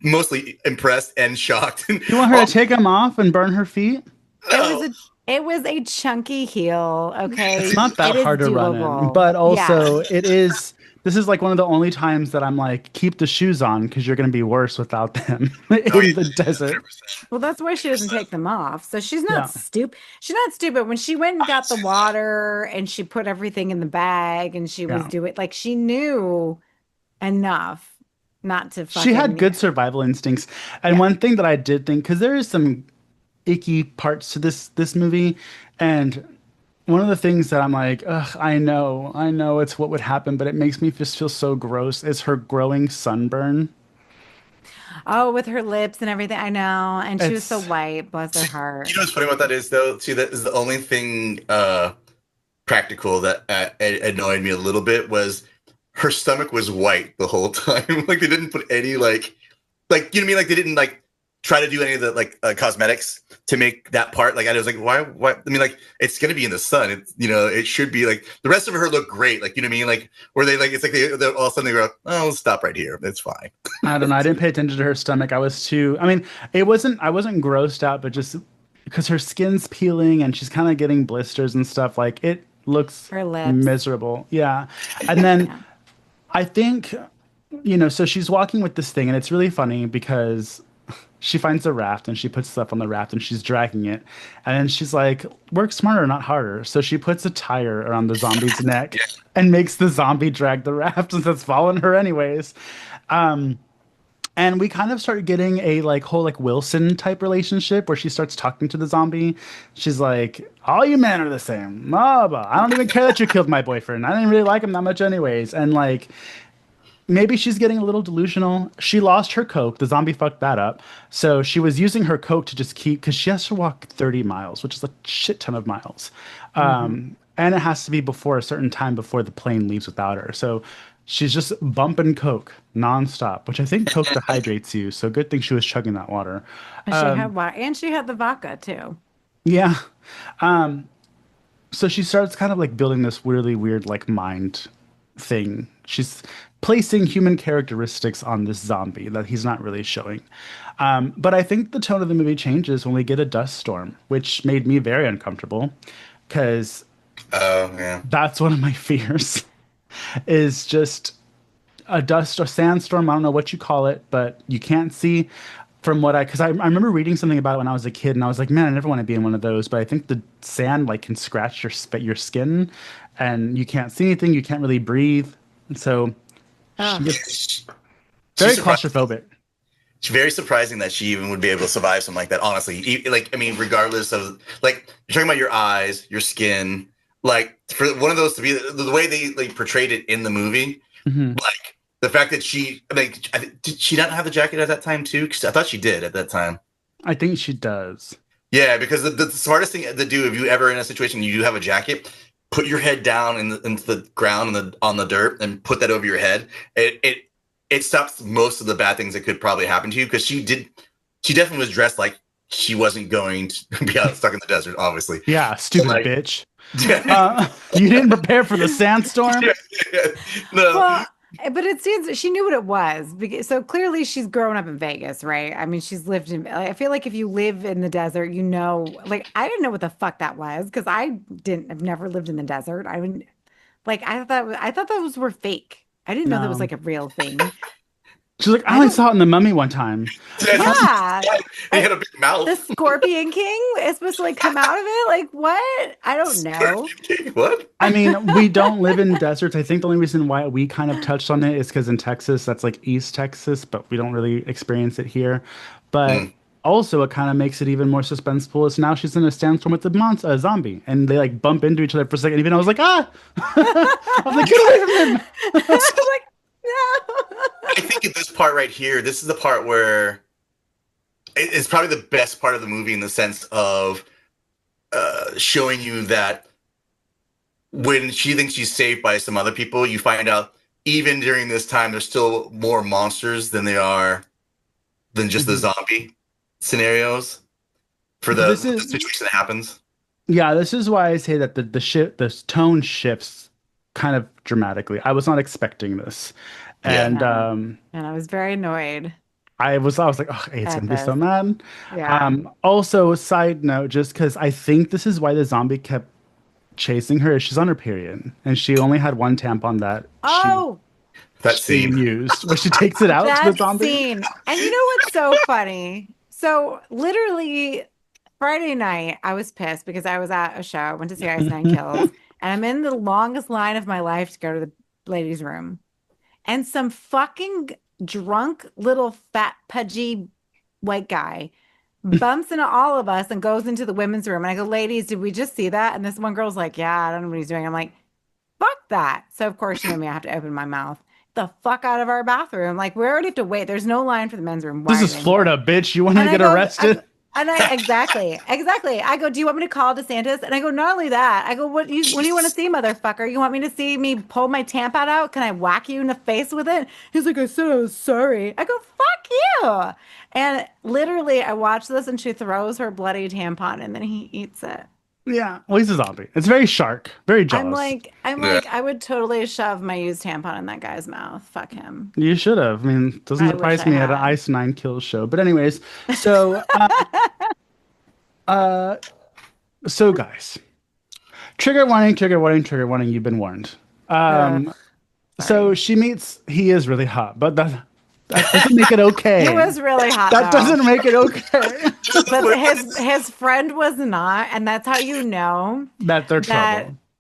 mostly impressed and shocked. And You want her to also, take them off and burn her feet? It was no. a it was a chunky heel, It's okay? not that It is hard to run in, doable. but Yeah. also it is. This is like one of the only times that I'm like, keep the shoes on because you're going to be worse without them Oh, in yeah, the desert. 100%. Well, that's why she doesn't 100%. take them off. So she's not Yeah. stupid. She's not stupid. When she went and I didn't got the say that. water and she put everything in the bag and she was Yeah. doing like she knew enough not to She had fucking good survival instincts. And yeah. one thing that I did think, because there is some icky parts to this movie, and one of the things that I'm like, ugh, I know it's what would happen, but it makes me just feel so gross, is her growing sunburn. Oh, with her lips and everything. I know. And she was so It's white, bless her See, you heart. know what's funny about that is though? See, that is the only thing practical that annoyed me a little bit was her stomach was white the whole time. Like they didn't put any like you know what I mean? Like they didn't like try to do any of the like cosmetics to make that part. Like I was like, why? I mean, like it's gonna be in the sun. It's it should be like the rest of her looked great. Like you know what I mean? Like where they like it's like they all of a sudden they go, oh, let's stop right here. It's fine. I don't know. I didn't pay attention to her stomach. I was too. I mean, it wasn't. I wasn't grossed out, but just because her skin's peeling and she's kind of getting blisters and stuff. Like it looks Her lips. miserable. Yeah, and then Yeah. I think, so she's walking with this thing, and it's really funny because she finds a raft and she puts stuff on the raft and she's dragging it. And then she's like, work smarter, not harder. So she puts a tire around the zombie's neck Yeah. and makes the zombie drag the raft since it's following her anyways. Um, and we kind of start getting a like whole like Wilson type relationship where she starts talking to the zombie. She's like, all you men are the same. Blah, blah. I don't even care that you killed my boyfriend. I didn't really like him that much anyways. And like maybe she's getting a little delusional. She lost her coke. The zombie fucked that up. So she was using her coke to just keep, because she has to walk 30 miles, which is a shit ton of miles. And it has to be before a certain time before the plane leaves without her. So she's just bumping coke nonstop, which I think coke dehydrates you. So good thing she was chugging that water. And she had water, and she had the vodka too. Yeah. So she starts kind of like building this really weird like mind thing. She's placing human characteristics on this zombie that he's not really showing. But I think the tone of the movie changes when we get a dust storm, which made me very uncomfortable because Oh, yeah. that's one of my fears is just a dust or sandstorm. I don't know what you call it, but you can't see from what because I remember reading something about it when I was a kid and I was like, man, I never want to be in one of those. But I think the sand like can scratch your skin and you can't see anything. You can't really breathe. And so she gets very claustrophobic. It's very surprising that she even would be able to survive something like that. Honestly, like, I mean, regardless of like you're talking about your eyes, your skin, like for one of those to be the way they like portrayed it in the movie, like the fact that she like did she not have the jacket at that time too? Because I thought she did at that time. I think she does. Yeah, because the smartest thing to do if you ever in a situation you do have a jacket, put your head down into the ground on the dirt and put that over your head. It stops most of the bad things that could probably happen to you because she definitely was dressed like she wasn't going to be out stuck in the desert, obviously. Yeah, stupid like, bitch. You didn't prepare for the sandstorm? No. Well, but it seems she knew what it was. So clearly she's grown up in Vegas, right? I mean, she's lived in, I feel like if you live in the desert, you know, like I didn't know what the fuck that was because I've never lived in the desert. I mean, like I thought those were fake. I didn't know that was like a real thing. She's like, I only saw it in the Mummy one time. Yeah. He had a big mouth. The Scorpion King is supposed to like come out of it? Like what? I don't know. What? I mean, we don't live in deserts. I think the only reason why we kind of touched on it is because in Texas, that's like East Texas, but we don't really experience it here. But also, it kind of makes it even more suspenseful. Is now she's in a sandstorm with a zombie, and they like bump into each other for a second. Even I was like, ah! I was like, get away from him! I was like, no. I think at this part right here, this is the part where it's probably the best part of the movie in the sense of showing you that when she thinks she's saved by some other people, you find out even during this time, there's still more monsters than just the zombie scenarios for the situation that happens. Yeah, this is why I say that the tone shifts kind of dramatically. I was not expecting this. And and I was very annoyed. I was like, oh, it's gonna be so mad. Yeah. Also, side note, just because I think this is why the zombie kept chasing her, is she's on her period, and she only had one tampon that she used, where she takes it out to the zombie. Scene. And you know what's so funny? So literally Friday night, I was pissed because I was at a show, went to see Ice Nine Kills, and I'm in the longest line of my life to go to the ladies' room. And some fucking drunk little fat pudgy white guy bumps into all of us and goes into the women's room. And I go, ladies, did we just see that? And this one girl's like, yeah, I don't know what he's doing. I'm like, fuck that. So of course she made me have to open my mouth. The fuck out of our bathroom. Like we already have to wait. There's no line for the men's room. This is Florida, bitch. You want to get arrested? Exactly. I go, do you want me to call DeSantis? And I go, not only that, I go, what do you want to see, motherfucker? You want me to see me pull my tampon out? Can I whack you in the face with it? He's like, I said I was sorry. I go, fuck you. And literally I watch this and she throws her bloody tampon and then he eats it. Yeah. Well, he's a zombie. It's very shark, very jealous. I'm like, I would totally shove my used tampon in that guy's mouth. Fuck him. You should have. I mean, it doesn't surprise me at an Ice Nine Kills show. But anyways, so so guys, trigger warning, you've been warned. So she meets, he is really hot, but that doesn't make it okay. He was really hot. That doesn't make it okay. But his friend was not, and that's how you know that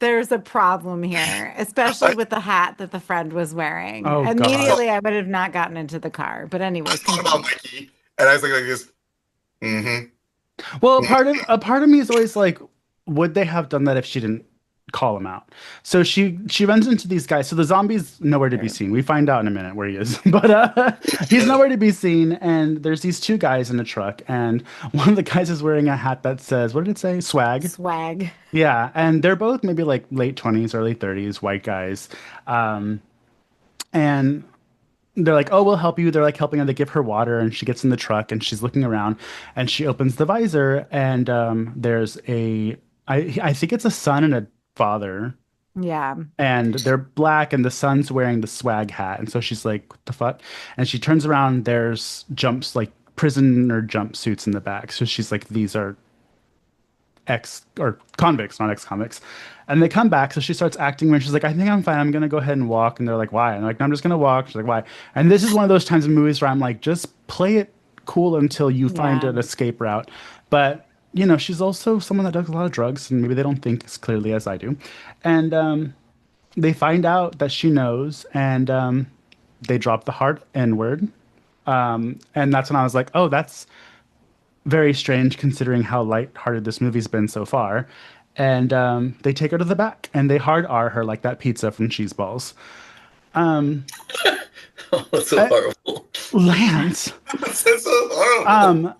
there's a problem here, especially with the hat that the friend was wearing. Oh, immediately, God. I would have not gotten into the car. But anyways, about Mikey, and I was like this. Well, a part of me is always like, would they have done that if she didn't call him out. So she runs into these guys. So the zombie's nowhere to be Right. seen. We find out in a minute where he is, but he's nowhere to be seen. And there's these two guys in a truck, and one of the guys is wearing a hat that says, "What did it say? Swag." Swag. Yeah, and they're both maybe like late 20s, early 30s, white guys. And they're like, "Oh, we'll help you." They're like helping her. They give her water, and she gets in the truck, and she's looking around, and she opens the visor, and there's I think it's a son and a father, Yeah. and they're black, and the son's wearing the swag hat, and so she's like, "What the fuck?" And she turns around. There's jumps like prisoner jumpsuits in the back, so she's like, "These are ex or convicts, not ex-convicts." And they come back, so she starts acting weird. She's like, "I think I'm fine. I'm gonna go ahead and walk." And they're like, "Why?" And they're like, "No, I'm just gonna walk." She's like, "Why?" And this is one of those times in movies where I'm like, just play it cool until you find Yeah. an escape route. But she's also someone that does a lot of drugs, and maybe they don't think as clearly as I do. And they find out that she knows, and they drop the hard N word. And that's when I was like, "Oh, that's very strange considering how lighthearted this movie's been so far." And they take her to the back and they hard R her like that pizza from Cheese Balls. Oh, that's so Uh, horrible. Lance, That's so horrible. um,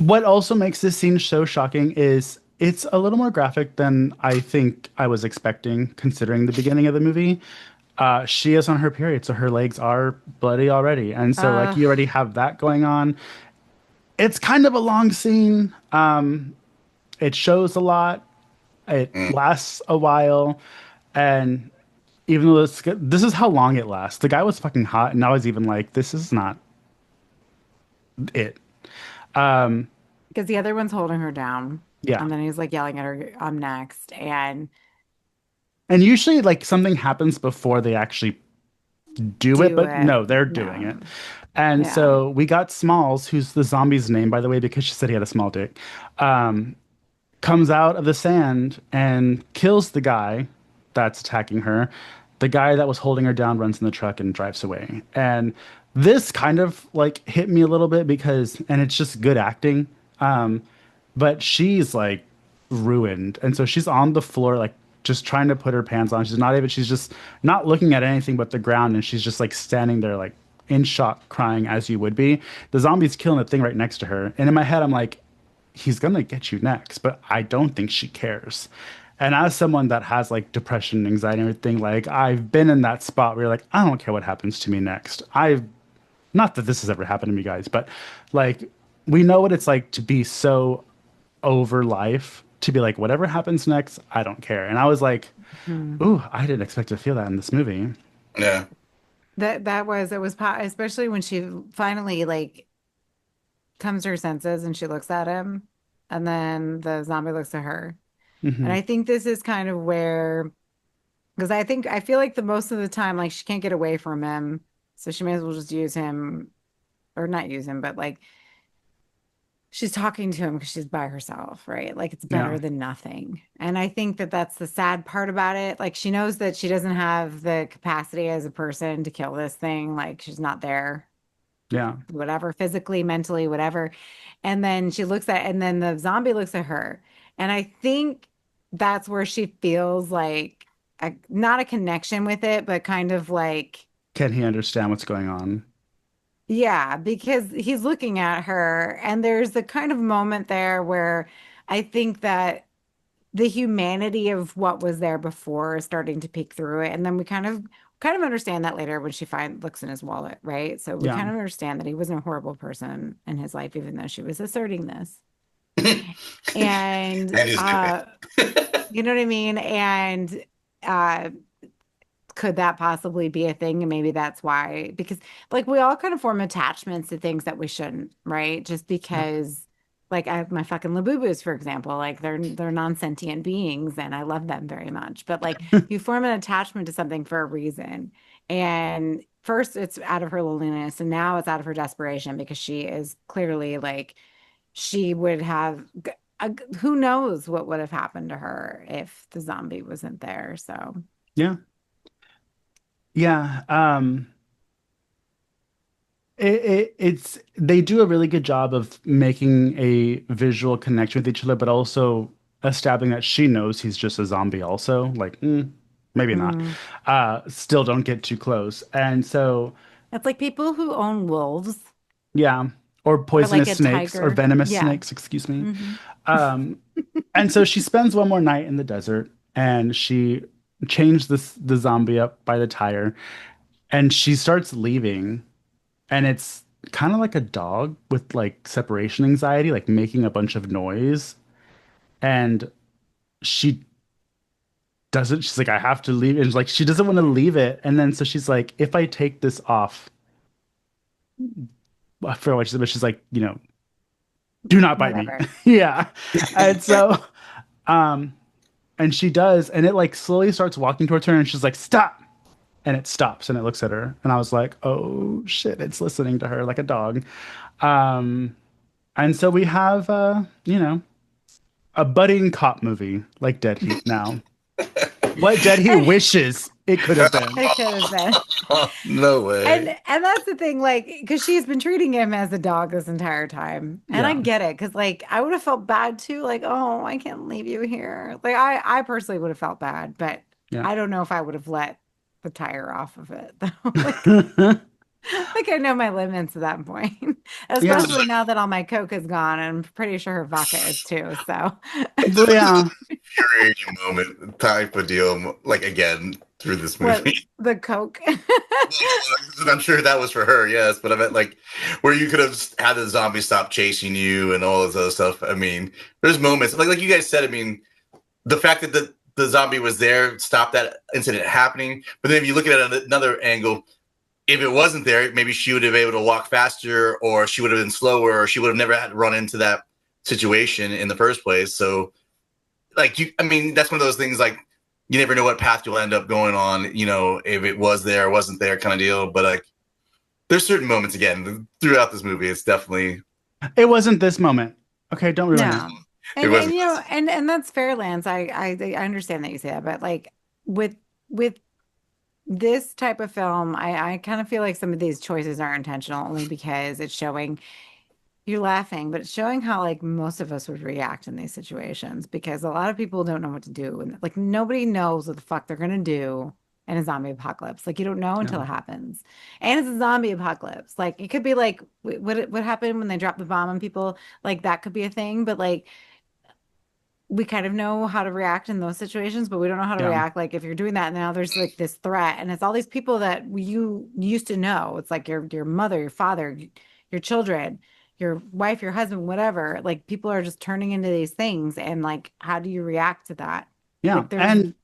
what also makes this scene so shocking is it's a little more graphic than I think I was expecting, considering the beginning of the movie. She is on her period, so her legs are bloody already, and so like Uh, you already have that going on. It's kind of a long scene. It shows a lot. It Mm. lasts a while, and even though this is how long it lasts. The guy was fucking hot, and I was even like, this is not it. because the other one's holding her down. Yeah. And then he's like yelling at her, I'm next. And And usually, like, something happens before they actually do it, do but it. no, they're doing No. it. And Yeah. so we got Smalls, who's the zombie's name, by the way, because she said he had a small dick, comes out of the sand and kills the guy that's attacking her. The guy that was holding her down runs in the truck and drives away. And this kind of like hit me a little bit because, and it's just good acting. But she's like ruined. And so she's on the floor, like just trying to put her pants on. She's just not looking at anything but the ground. And she's just like standing there, like in shock, crying as you would be. The zombie's killing the thing right next to her. And in my head, I'm like, he's gonna get you next, but I don't think she cares. And as someone that has like depression, anxiety, and everything, like I've been in that spot where you're like, I don't care what happens to me next. I've not that this has ever happened to me, guys, but like we know what it's like to be so over life to be like, whatever happens next, I don't care. And I was like, Hmm. ooh, I didn't expect to feel that in this movie. Yeah. That was it was especially when she finally like comes to her senses and she looks at him and then the zombie looks at her. And Hmm. I think this is kind of where because I feel like the most of the time like she can't get away from him, so she may as well just use him or not use him, but like she's talking to him because she's by herself, right? Like it's Yeah. better than nothing. And I think that that's the sad part about it. Like she knows that she doesn't have the capacity as a person to kill this thing. Like she's not there, Yeah. whatever, physically, mentally, whatever. And then and then the zombie looks at her. And I think that's where she feels like not a connection with it, but kind of like, Can he understand what's going on? yeah, because he's looking at her. And there's the kind of moment there where I think that the humanity of what was there before is starting to peek through it. And then we kind of understand that later when she looks in his wallet, right? So we Yeah. kind of understand that he wasn't a horrible person in his life, even though she was asserting this. And And his dress. you know what I mean? And uh could that possibly be a thing? And maybe that's why, because like we all kind of form attachments to things that we shouldn't, right? Just Yeah. because, like I have my fucking Labubus, for example, like they're non-sentient beings and I love them very much. But like you form an attachment to something for a reason. And first it's out of her loneliness, and now it's out of her desperation because she is clearly like she would have who knows what would have happened to her if the zombie wasn't there. So Yeah. Yeah. It's they do a really good job of making a visual connection with each other, but also establishing that she knows he's just a zombie also. Like, maybe not. Mm. Still don't get too close. And so, It's like people who own wolves yeah, or or like poisonous a snakes or tiger. venomous Yeah. snakes, excuse me. Hmm. Um, and so she spends one more night in the desert and she changed the zombie up by the tire and she starts leaving and it's kind of like a dog with like separation anxiety, like making a bunch of noise. And she doesn't, she's like, I have to leave. And like, she doesn't want to leave it. And then so she's like, if I take this off, I forget what she said, but she's like, do not bite me. Whatever. Yeah. And so, um, and she does, and it like slowly starts walking towards her, and she's like, stop. And it stops and it looks at her. And I was like, oh shit, it's listening to her like a dog. Um, and so we have a budding cop movie like Dead Heat now. What Dead Heat wishes it could have been. It could have been. No way. And that's the thing, like, because she's been treating him as a dog this entire time. And I Yeah. get it, because like I would have felt bad too, like, oh, I can't leave you here. Like I personally would have felt bad, but Yeah. I don't know if I would have let the tire off of it though. Like I know my limits at that point. Yeah. Especially now that all my Coke is gone, and I'm pretty sure her vodka is too. So This is Yeah. a infuriating moment type of deal. Like again through this what movie. the Coke? I'm sure that was for her, yes, but I meant like where you could have had the zombie stop chasing you and all this other stuff. I mean, there's moments like you guys said. I mean, the fact that the zombie was there stopped that incident happening. But then if you look at it at another angle, if it wasn't there, maybe she would have been able to walk faster, or she would have been slower, or she would have never had to run into that situation in the first place. So, like I mean, that's one of those things. Like you never know what path you'll end up going on. If it was there or wasn't there, kind of deal. But like, there's certain moments again throughout this movie. It's definitely It wasn't this moment. Okay, don't ruin it. No. it And wasn't. and that's fair, Lance. I understand that you say that, but like with this type of film, I kind of feel like some of these choices are intentional only because it's showing you're laughing, but it's showing how like most of us would react in these situations because a lot of people don't know what to do. And like nobody knows what the fuck they're gonna do in a zombie apocalypse. Like you don't know until No. it happens. And it's a zombie apocalypse. Like it could be like what happened when they dropped the bomb on people, like that could be a thing, but like we kind of know how to react in those situations, but we don't know how to Yeah. react like if you're doing that and now there's like this threat and it's all these people that you used to know. It's like your mother, your father, your children, your wife, your husband, whatever. Like people are just turning into these things and like how do you react to that? Yeah. Like there's And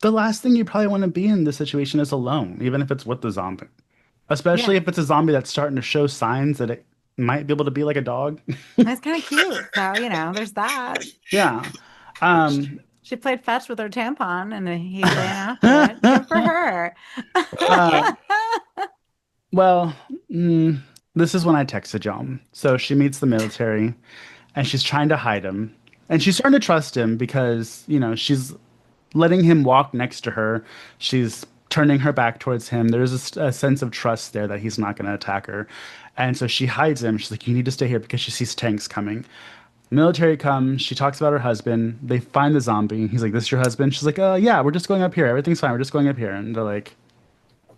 the last thing you probably want to be in this situation is alone, even if it's with the zombie. yeah, Especially if it's a zombie that's starting to show signs that it might be able to be like a dog. that's kind of cute. So, there's that. Yeah. Um, She played fetch with her tampon and he ran after it. Good for her. uh, well, this is when I texted John. So she meets the military and she's trying to hide him. And she's starting to trust him because, she's letting him walk next to her. She's turning her back towards him. There's a sense of trust there that he's not going to attack her. And so she hides him. She's like, you need to stay here because she sees tanks coming. Military comes. She talks about her husband. They find the zombie. He's like, this is your husband? She's like, yeah, we're just going up here. Everything's fine. We're just going up here. And they're like,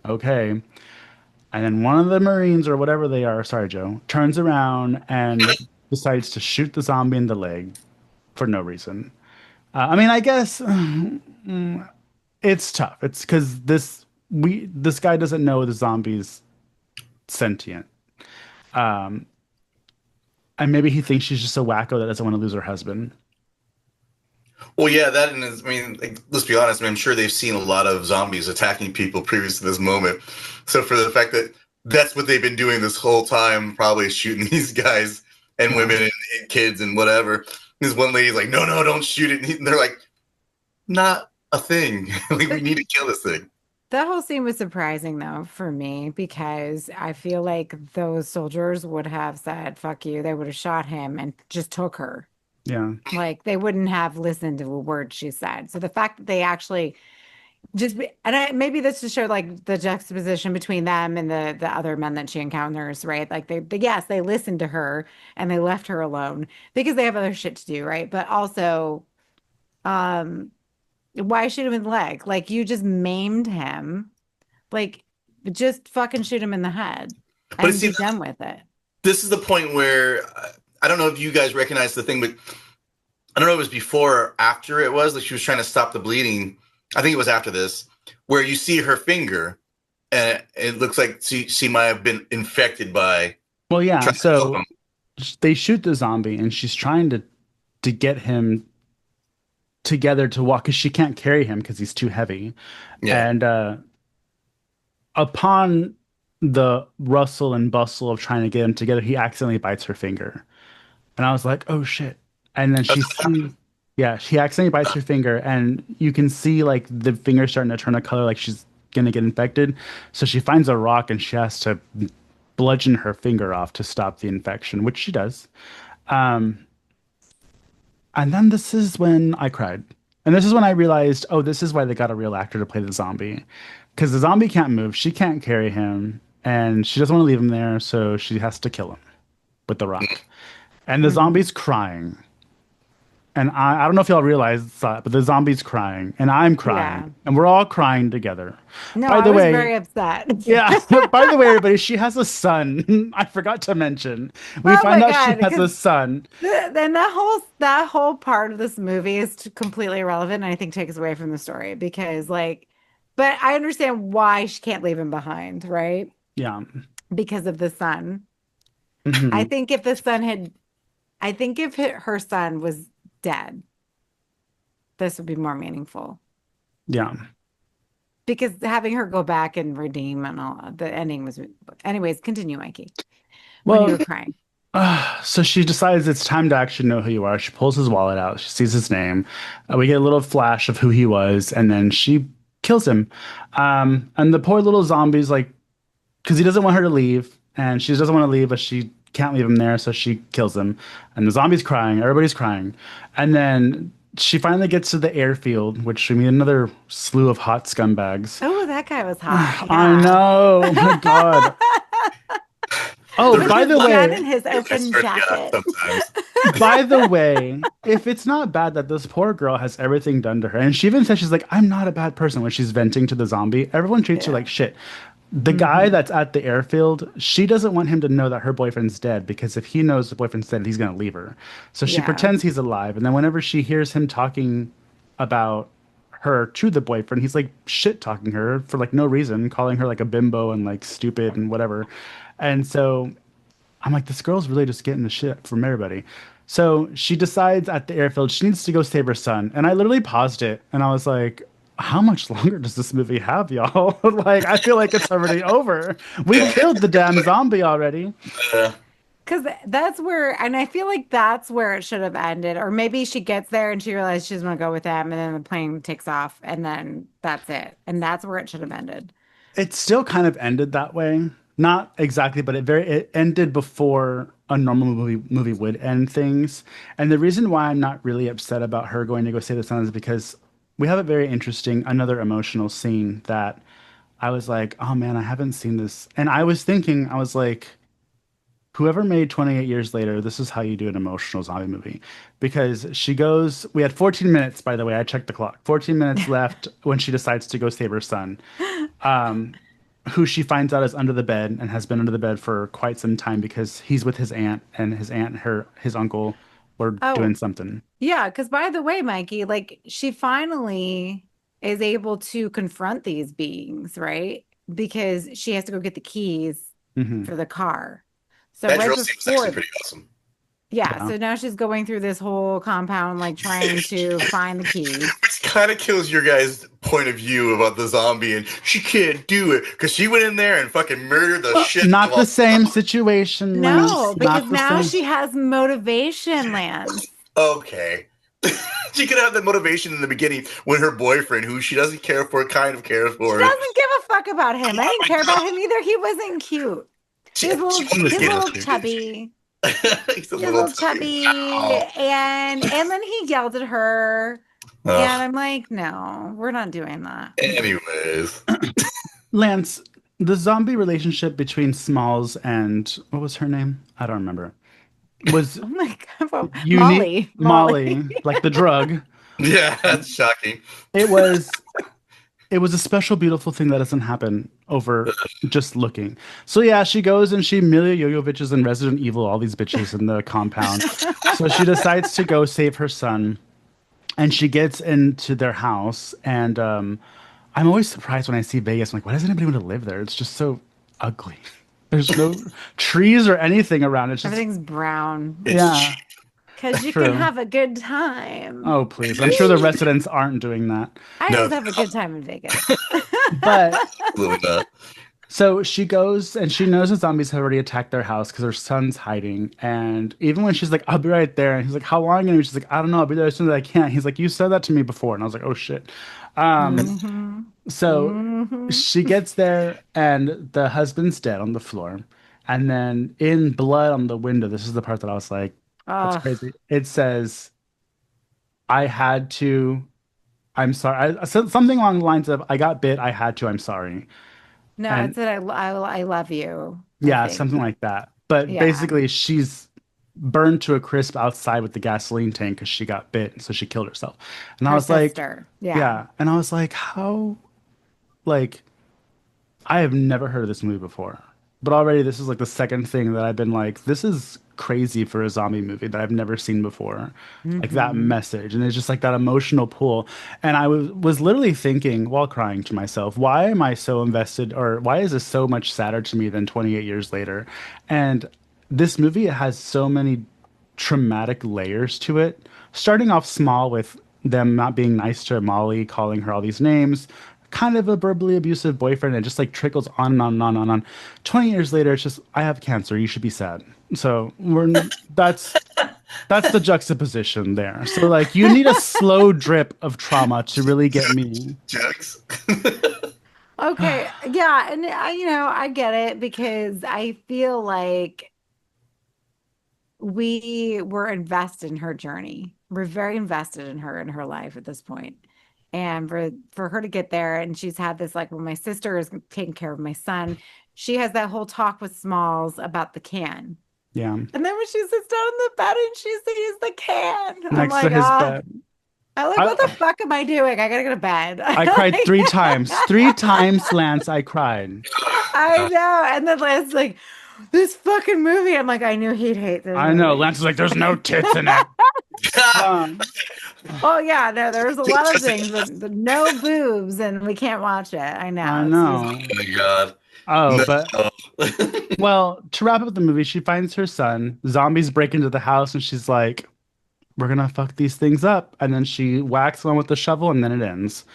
okay. And then one of the Marines or whatever they are, sorry, Joe, turns around and decides to shoot the zombie in the leg for no reason. I mean, I guess it's tough. It's because this guy doesn't know the zombie's sentient. Um, and maybe he thinks she's just a wacko that doesn't want to lose her husband. Well, yeah, that and I mean, like, let's be honest. I mean, I'm sure they've seen a lot of zombies attacking people previous to this moment. So for the fact that that's what they've been doing this whole time, probably shooting these guys and women and kids and whatever. This one lady's like, no, don't shoot it. And they're like, not a thing. Like, we need to kill this thing. That whole scene was surprising though for me because I feel like those soldiers would have said, fuck you. They would have shot him and just took her. Yeah. Like they wouldn't have listened to a word she said. So the fact that they actually maybe this just showed like the juxtaposition between them and the other men that she encounters, right? Like yes, they listened to her and they left her alone because they have other shit to do, right? But also Um, why shoot him in the leg? Like you just maimed him. Like just fucking shoot him in the head But and see, be done with it. this is the point where I don't know if you guys recognize the thing, but I don't know if it was before or after it was like she was trying to stop the bleeding. I think it was after this, where you see her finger, and it looks like she might have been infected by. Well, yeah. Trying to help So him. they shoot the zombie, and she's trying to get him together to walk because she can't carry him because he's too heavy. Yeah, And upon the rustle and bustle of trying to get him together, he accidentally bites her finger. And I was like, oh shit. And then that's she what happened. sees, yeah, she accidentally bites her finger, and you can see like the finger starting to turn a color, like she's gonna get infected. So she finds a rock and she has to bludgeon her finger off to stop the infection, which she does. Um, and then this is when I cried. And this is when I realized, oh, this is why they got a real actor to play the zombie. Because the zombie can't move, she can't carry him, and she doesn't want to leave him there, so she has to kill him with the rock. And the Mhm. zombie's crying. And I don't know if y'all realize that, but the zombie's crying, and I'm crying, Yeah. and we're all crying together. No, By I the was way, very upset. yeah, by the way, everybody, she has a son. I forgot to mention. We Oh my find out she God, has because a son. then that whole part of this movie is completely irrelevant and I think takes away from the story because like, but I understand why she can't leave him behind, right? Yeah. Because of the son. I Hmm. think if the son had, I think if her son was dead, this would be more meaningful Yeah. because having her go back and redeem and all the ending was, anyways, continue, Mikey, when you Well, were crying. so she decides it's time to actually know who you are. She pulls his wallet out. She sees his name. We get a little flash of who he was, and then she kills him. And the poor little zombie's like, because he doesn't want her to leave, and she doesn't want to leave, but she can't leave him there, so she kills him. And the zombie's crying. Everybody's crying. And then she finally gets to the airfield, which we meet another slew of hot scumbags. Oh, that guy was hot. I Yeah. know. Oh my God. Oh, The With by red his the light. gun way, and his I open swear to God, jacket. sometimes. by the way, if it's not bad that this poor girl has everything done to her, and she even says she's like, I'm not a bad person when she's venting to the zombie, everyone treats her Yeah. like shit. The guy Hmm. that's at the airfield, she doesn't want him to know that her boyfriend's dead because if he knows the boyfriend's dead, he's gonna leave her. So she Yeah. pretends he's alive, and then whenever she hears him talking about her to the boyfriend, he's like shit talking her for like no reason, calling her like a bimbo and like stupid and whatever. And so I'm like, this girl's really just getting the shit from everybody. So she decides at the airfield she needs to go save her son. And I literally paused it and I was like, how much longer does this movie have, y'all? Like, I feel like it's already over. We killed the damn zombie already. Uh, Because that's where, and I feel like that's where it should have ended. Or maybe she gets there and she realizes she doesn't want to go with them, and then the plane takes off, and then that's it. And that's where it should have ended. It still kind of ended that way. Not exactly, but it ended before a normal movie would end things. And the reason why I'm not really upset about her going to go save the son is because we have a very interesting, another emotional scene that I was like, oh man, I haven't seen this. And I was thinking, I was like, whoever made 28 years later, this is how you do an emotional zombie movie. Because she goes, we had 14 minutes, by the way, I checked the clock. 14 minutes left when she decides to go save her son, who she finds out is under the bed and has been under the bed for quite some time because he's with his aunt, and his aunt and his uncle were Oh, doing something. yeah. Because by the way, Mikey, like she finally is able to confront these beings, right? Because she has to go get the keys Hmm. for the car. So that right drill scene was actually before, pretty awesome. yeah. Yeah. So now she's going through this whole compound, like trying to find the keys. Which kind of kills your guys' point of view about the zombie, and she can't do it because she went in there and fucking murdered the Well, shit out of not all the the same zombies. situation, No, Lance. because Not the now same. she has motivation, Lance. Okay. She could have that motivation in the beginning when her boyfriend, who she doesn't care for, kind of cares She for her. doesn't give a fuck about him. I Oh didn't my care about god. him either. He wasn't cute. She, He was a she little, He wanted was to he's a get little little cute. into it, chubby. didn't she? He's a He's a little little tiny. chubby. Ow. And then he yelled at her. And Ugh. I'm like, no, we're not doing that. Anyways. Lance, the zombie relationship between Smalls and what was her name? I don't remember. Was Oh my God. Well, unique. Molly. Molly, like the drug, Yeah, that's shocking. It was it was a special, beautiful thing that doesn't happen over just looking. So yeah, she goes and she Mila Jojovich's and Resident Evil, all these bitches in the compound. So she decides to go save her son, and she gets into their house. And I'm always surprised when I see Vegas. I'm like, why does anybody want to live there? It's just so ugly. There's no trees or anything around. It's just Everything's brown. It's yeah, cheap. Because you can true. have a good time. Oh please, I'm sure the residents aren't doing that. I No, always have a good time in Vegas. But absolutely not. so she goes and she knows the zombies have already attacked their house because her son's hiding. And even when she's like, I'll be right there. And he's like, how long are you gonna be? She's like, I don't know. I'll be there as soon as I can. He's like, you said that to me before. And I was like, oh shit. Um, hmm so hmm she gets there and the husband's dead on the floor. And then in blood on the window, this is the part that I was like, that's Oh, crazy. It says, I had to, I'm sorry. I said something along the lines of, I got bit, I had to, I'm sorry. no, it And said I love you, I yeah, think. something like that. But Yeah, basically, she's burned to a crisp outside with the gasoline tank because she got bit, so she killed herself. And I her was like, sister. Yeah. yeah. And I was like, how, like, I have never heard of this movie before. But already, this is like the second thing that I've been like, this is crazy for a zombie movie that I've never seen before. Like that hmm message. And it's just like that emotional pull. And I was literally thinking while crying to myself, why am I so invested or why is this so much sadder to me than 28 years later? And this movie has so many traumatic layers to it. Starting off small with them not being nice to Molly, calling her all these names, kind of a verbally abusive boyfriend, and just like trickles on and on and on and on. 20 years later, it's just, I have cancer. You should be sad. So that's that's the juxtaposition there. So like you need a slow drip of trauma to really get me. Jokes. Okay. Yeah, and I get it because I feel like we were invested in her journey. We're very invested in her and her life at this point. And for her to get there, and she's had this like when my sister is taking care of my son, she has that whole talk with Smalls about the can. Yeah. And then when she sits down in the bed and she sees the can, I'm Next to like, his ah, bed. I'm like, what the I fuck am I doing? I gotta go to bed. I cried three Like, times. Three times, Lance, I cried. I know. And then Lance like, this fucking movie. I'm like, I knew he'd hate this I know. movie. Lance is like, there's no tits in it. Um, Oh yeah, no, there's a lot of Just- things, but no boobs, and we can't watch it. I I know. It's just know. oh my god. Oh, No. but well, to wrap up the movie, she finds her son. Zombies break into the house, and she's like, "We're gonna fuck these things up." And then she whacks one with the shovel, and then it ends.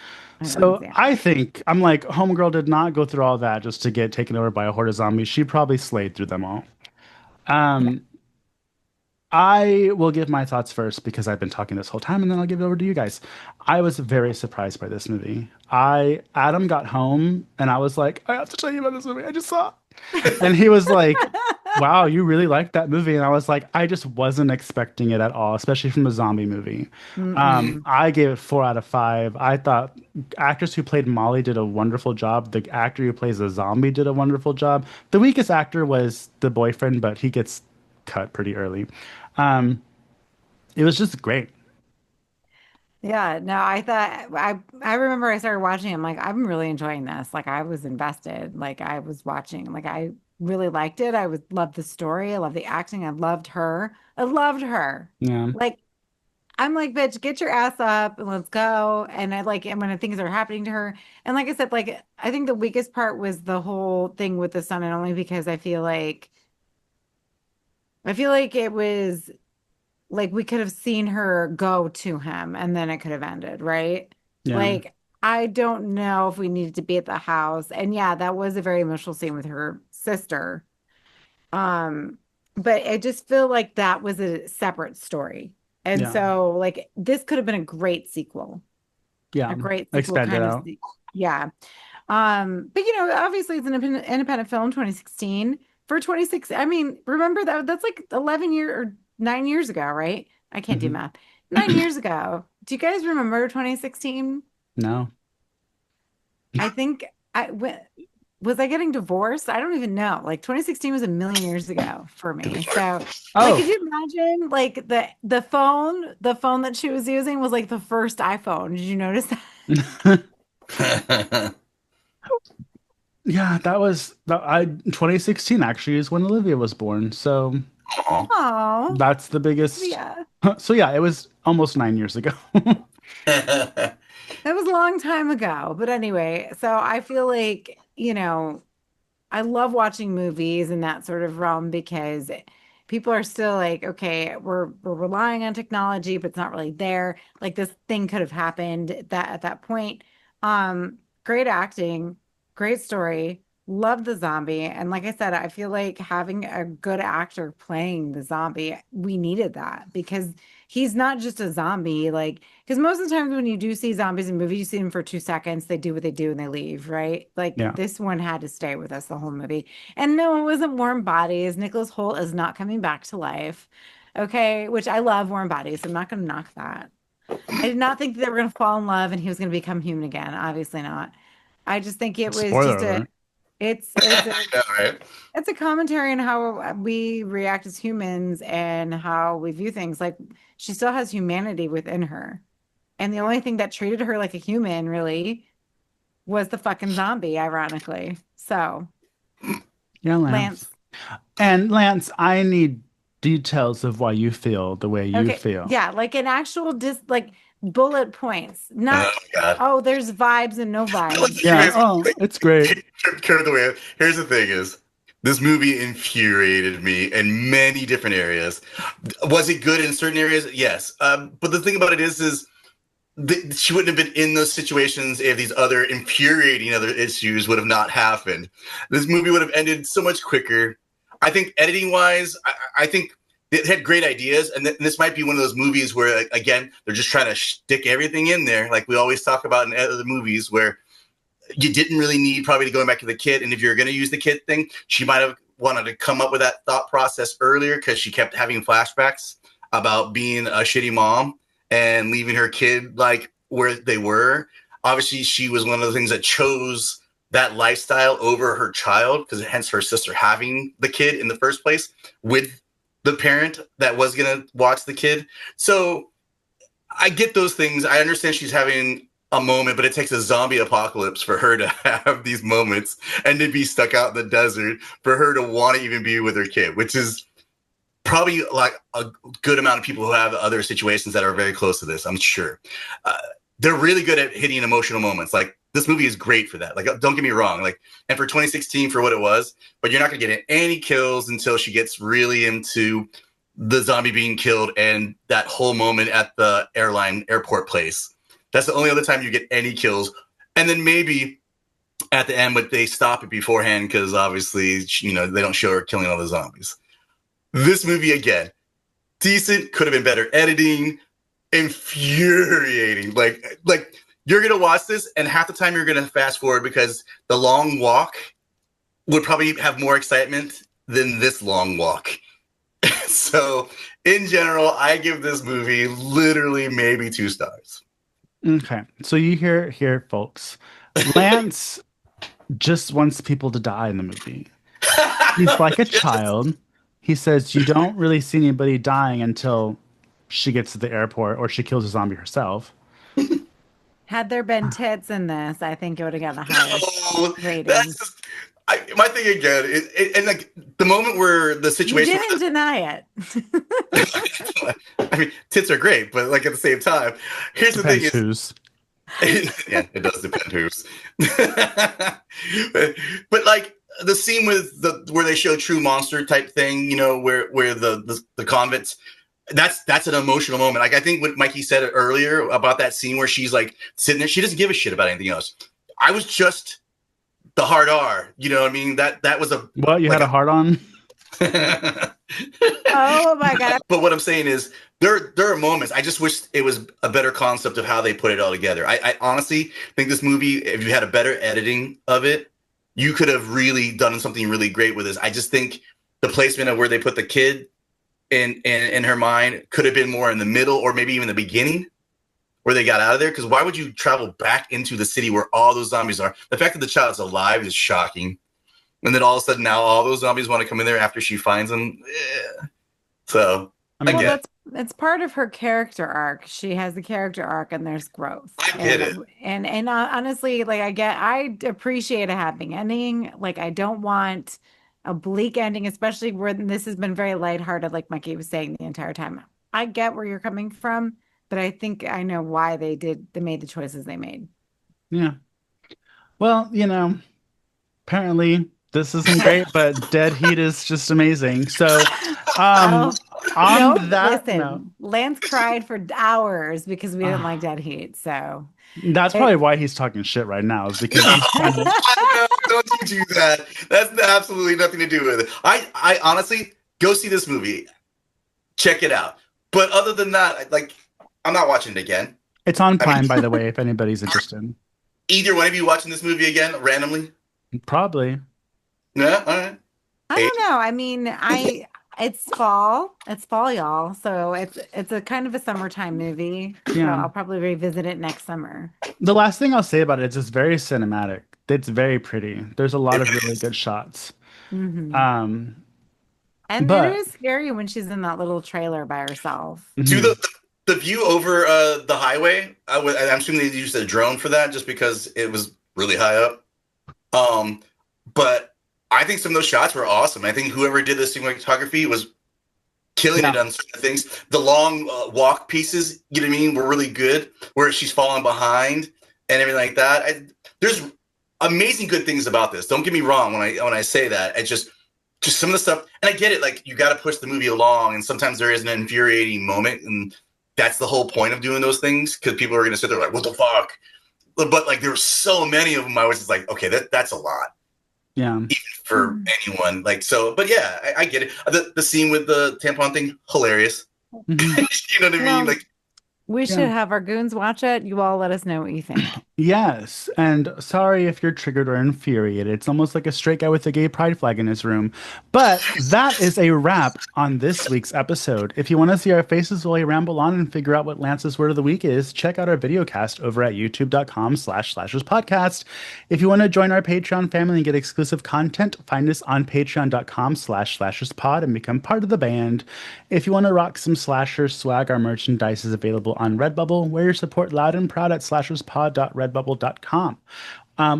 So yeah. I think I'm like, Homegirl did not go through all that just to get taken over by a horde of zombies. She probably slayed through them all. Yeah. Um, I will give my thoughts first because I've been talking this whole time, and then I'll give it over to you guys. I was very surprised by this movie. Adam got home, and I was like, I have to tell you about this movie I just saw. And he was like, wow, you really liked that movie. And I was like, I just wasn't expecting it at all, especially from a zombie movie. Mm-mm. I gave it 4 out of 5. I thought actress who played Molly did a wonderful job. The actor who plays the zombie did a wonderful job. The weakest actor was the boyfriend, but he gets cut pretty early. Um, it was just great. Yeah, no, I thought I remember I started watching. I'm like, I'm really enjoying this. Like I was invested. Like I was watching. Like I really liked it. I was loved the story. I loved the acting. I loved her. I loved her. Yeah, Like I'm like, bitch, get your ass up and let's go. And I like, and when things are happening to her, and like I said, like I think the weakest part was the whole thing with the son, and only because I feel like it was like we could have seen her go to him and then it could have ended, right? yeah, Like, I don't know if we needed to be at the house. And yeah, that was a very emotional scene with her sister. Um, but I just feel like that was a separate story. And yeah, so, like, this could have been yeah. a great sequel Expand it kind of, out. yeah. But obviously it's an independent film, 2016. For 26, I mean, remember that's like 11 year or 9 years ago, right? I can't do Hmm. math. 9 years ago. Do you guys remember 2016? No. I think I went. was I getting divorced? I don't even know. Like 2016 was a million years ago for me. So, like, Oh, could you imagine like the phone that she was using was like the first iPhone. Did you notice that? yeah, that was 2016 actually is when Olivia was born. So Aw. Oh, that's the biggest. yeah. So yeah, it was almost 9 years ago. That was a long time ago. But anyway, so I feel like, I love watching movies in that sort of realm because people are still like, okay, we're relying on technology, but it's not really there. Like this thing could have happened at that point. Great acting, great story. Love the zombie. And like I said, I feel like having a good actor playing the zombie, we needed that because he's not just a zombie. Like, because most of the times when you do see zombies in movies, you see them for 2 seconds, they do what they do and they leave, right? Like Yeah. this one had to stay with us the whole movie. And no, it wasn't warm bodies. Nicholas Holt is not coming back to life. Okay, which I love warm bodies. So I'm not going to knock that. I did not think that they were going to fall in love and he was going to become human again. Obviously not. I just think it was Spoiler just alert. it's it's a Yeah, right. it's a commentary on how we react as humans and how we view things. Like she still has humanity within her. And the only thing that treated her like a human really was the fucking zombie, ironically. So, Yeah, Lance. Lance, And Lance, I need details of why you feel the way you okay, feel. yeah, like an actual like bullet points, Oh not God. oh, there's vibes and no Like, vibes. Yeah. here's, No. Oh, it's great. the way. Here's the thing: is this movie infuriated me in many different areas. Was it good in certain areas? Yes. But the thing about it is she wouldn't have been in those situations if these other infuriating other issues would have not happened. This movie would have ended so much quicker. I think editing wise, I think it had great ideas, and this might be one of those movies where, again, they're just trying to stick everything in there, like we always talk about in other movies, where you didn't really need probably going back to the kid. And if you're going to use the kid thing, she might have wanted to come up with that thought process earlier because she kept having flashbacks about being a shitty mom and leaving her kid like where they were. Obviously, she was one of the things that chose that lifestyle over her child because hence her sister having the kid in the first place with the parent that was going to watch the kid. So I get those things. I understand she's having a moment, but it takes a zombie apocalypse for her to have these moments and to be stuck out in the desert for her to want to even be with her kid, which is probably like a good amount of people who have other situations that are very close to this, I'm sure. They're really good at hitting emotional moments. Like this movie is great for that. Like, don't get me wrong. Like, and for 2016 for what it was, but you're not going to get any kills until she gets really into the zombie being killed and that whole moment at the airport place. That's the only other time you get any kills. And then maybe at the end, but they stop it beforehand because obviously, they don't show her killing all the zombies. This movie, again, decent, could have been better editing, infuriating. Like you're going to watch this and half the time you're going to fast forward because the long walk would probably have more excitement than this long walk. So in general, I give this movie literally maybe 2 stars. Okay. So you hear here, folks. Lance just wants people to die in the movie. He's like a child. He says you don't really see anybody dying until she gets to the airport or she kills a zombie herself. Had there been tits in this, I think it would have gotten the highest No, rating. that's just, my thing again. And like the moment where the You situation, didn't deny it. I mean, tits are great, but like at the same time, here's the thing: Depends who's. yeah, it does depend who's. but like the scene with where they show true monster type thing, where the convicts. That's an emotional moment. Like I think what Mikey said earlier about that scene where she's like sitting there, she doesn't give a shit about anything else. I was just the hard R, you know what I mean? That was a What, you like had a heart on? Oh my God. But what I'm saying is there are moments. I just wish it was a better concept of how they put it all together. I honestly think this movie, if you had a better editing of it, you could have really done something really great with this. I just think the placement of where they put the kid in her mind could have been more in the middle or maybe even the beginning. where they got out of there. Because why would you travel back into the city where all those zombies are? The fact that the child's alive is shocking. And then all of a sudden now all those zombies want to come in there after she finds them. Yeah. So I Well, get it's part of her character arc. She has a character arc, and there's growth. I get it. And honestly, like I appreciate a happy ending. Like I don't want a bleak ending, especially when this has been very lighthearted, like Mikey was saying the entire time. I get where you're coming from, but I think I know why they made the choices they made. Yeah. Well, apparently this isn't great, but Dead Heat is just amazing. So, Oh, on no, that listen, note, Lance cried for hours because we didn't like Dead Heat. So that's it, probably why he's talking shit right now, is because he's trying to. Don't you do that. That's absolutely nothing to do with it. I honestly go see this movie. Check it out. But other than that, I'm not watching it again. It's on Prime, by the way, if anybody's interested. Either one of you watching this movie again randomly? Probably. Yeah, all right. I don't know. I mean, it's fall. It's fall, y'all. So it's a kind of a summertime movie. So Yeah. I'll probably revisit it next summer. The last thing I'll say about it is it's very cinematic. It's very pretty. There's a lot of really good shots. Hmm. Um, And but it is scary when she's in that little trailer by herself. To mhm. the view over the highway, I'm assuming they used a drone for that just because it was really high up. But I think some of those shots were awesome. I think whoever did the cinematography was killing it on certain things. The long walk pieces, you know what I mean, were really good. Where she's falling behind and everything like that. There's amazing good things about this. Don't get me wrong when I say that. It's just some of the stuff, and I get it. Like you got to push the movie along, and sometimes there is an infuriating moment, and that's the whole point of doing those things because people are going to sit there like, "What the fuck?" But like there were so many of them, I was just like, "Okay, that's a lot." Yeah. Even for anyone, like so. But yeah, I get it. The scene with the tampon thing, hilarious. Mhm. You know what I mean? Like We should have our goons watch it. You all let us know what you think. Yes, and sorry if you're triggered or infuriated. It's almost like a straight guy with a gay pride flag in his room. But that is a wrap on this week's episode. If you want to see our faces while we ramble on and figure out what Lance's word of the week is, check out our video cast over at youtube.com/slasherspodcast. If you want to join our Patreon family and get exclusive content, find us on patreon.com/slasherspod and become part of the band. If you want to rock some slasher swag, our merchandise is available on Redbubble. Wear your support loud and proud at slasherspod.redbubble.com.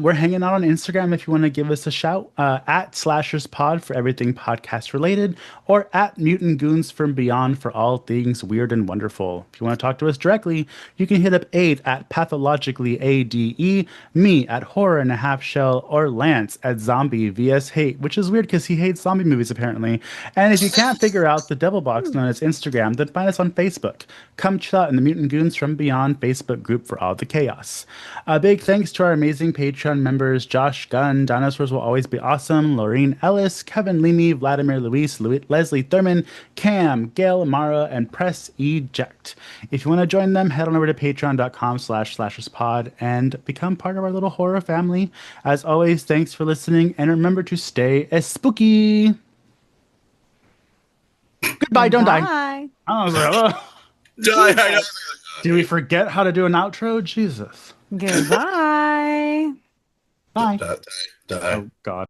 We're hanging out on Instagram if you want to give us a shout, at SlashersPod for everything podcast related, or at Mutant Goons from Beyond for all things weird and wonderful. If you want to talk to us directly, you can hit up Ade at pathologicallyade, me at horror and a half shell, or Lance at zombie vs hate, which is weird because he hates zombie movies apparently. And if you can't figure out the devil box known as Instagram, then find us on Facebook. Come chill out in the Mutant Goons from Beyond Facebook group for all the chaos. A big thanks to our amazing Patreon members Josh Gunn, Dinosaurs Will Always Be Awesome, Laureen Ellis, Kevin Leamy, Vladimir Luis, Leslie Thurman, Cam, Gail Amara, and Press Eject. If you want to join them, head on over to patreon.com/slasherspod and become part of our little horror family. As always, thanks for listening, and remember to stay spooky. Goodbye, don't die. Bye. I was like, I did we forget how to do an outro? Jesus. Goodbye. Bye. die. Oh, God.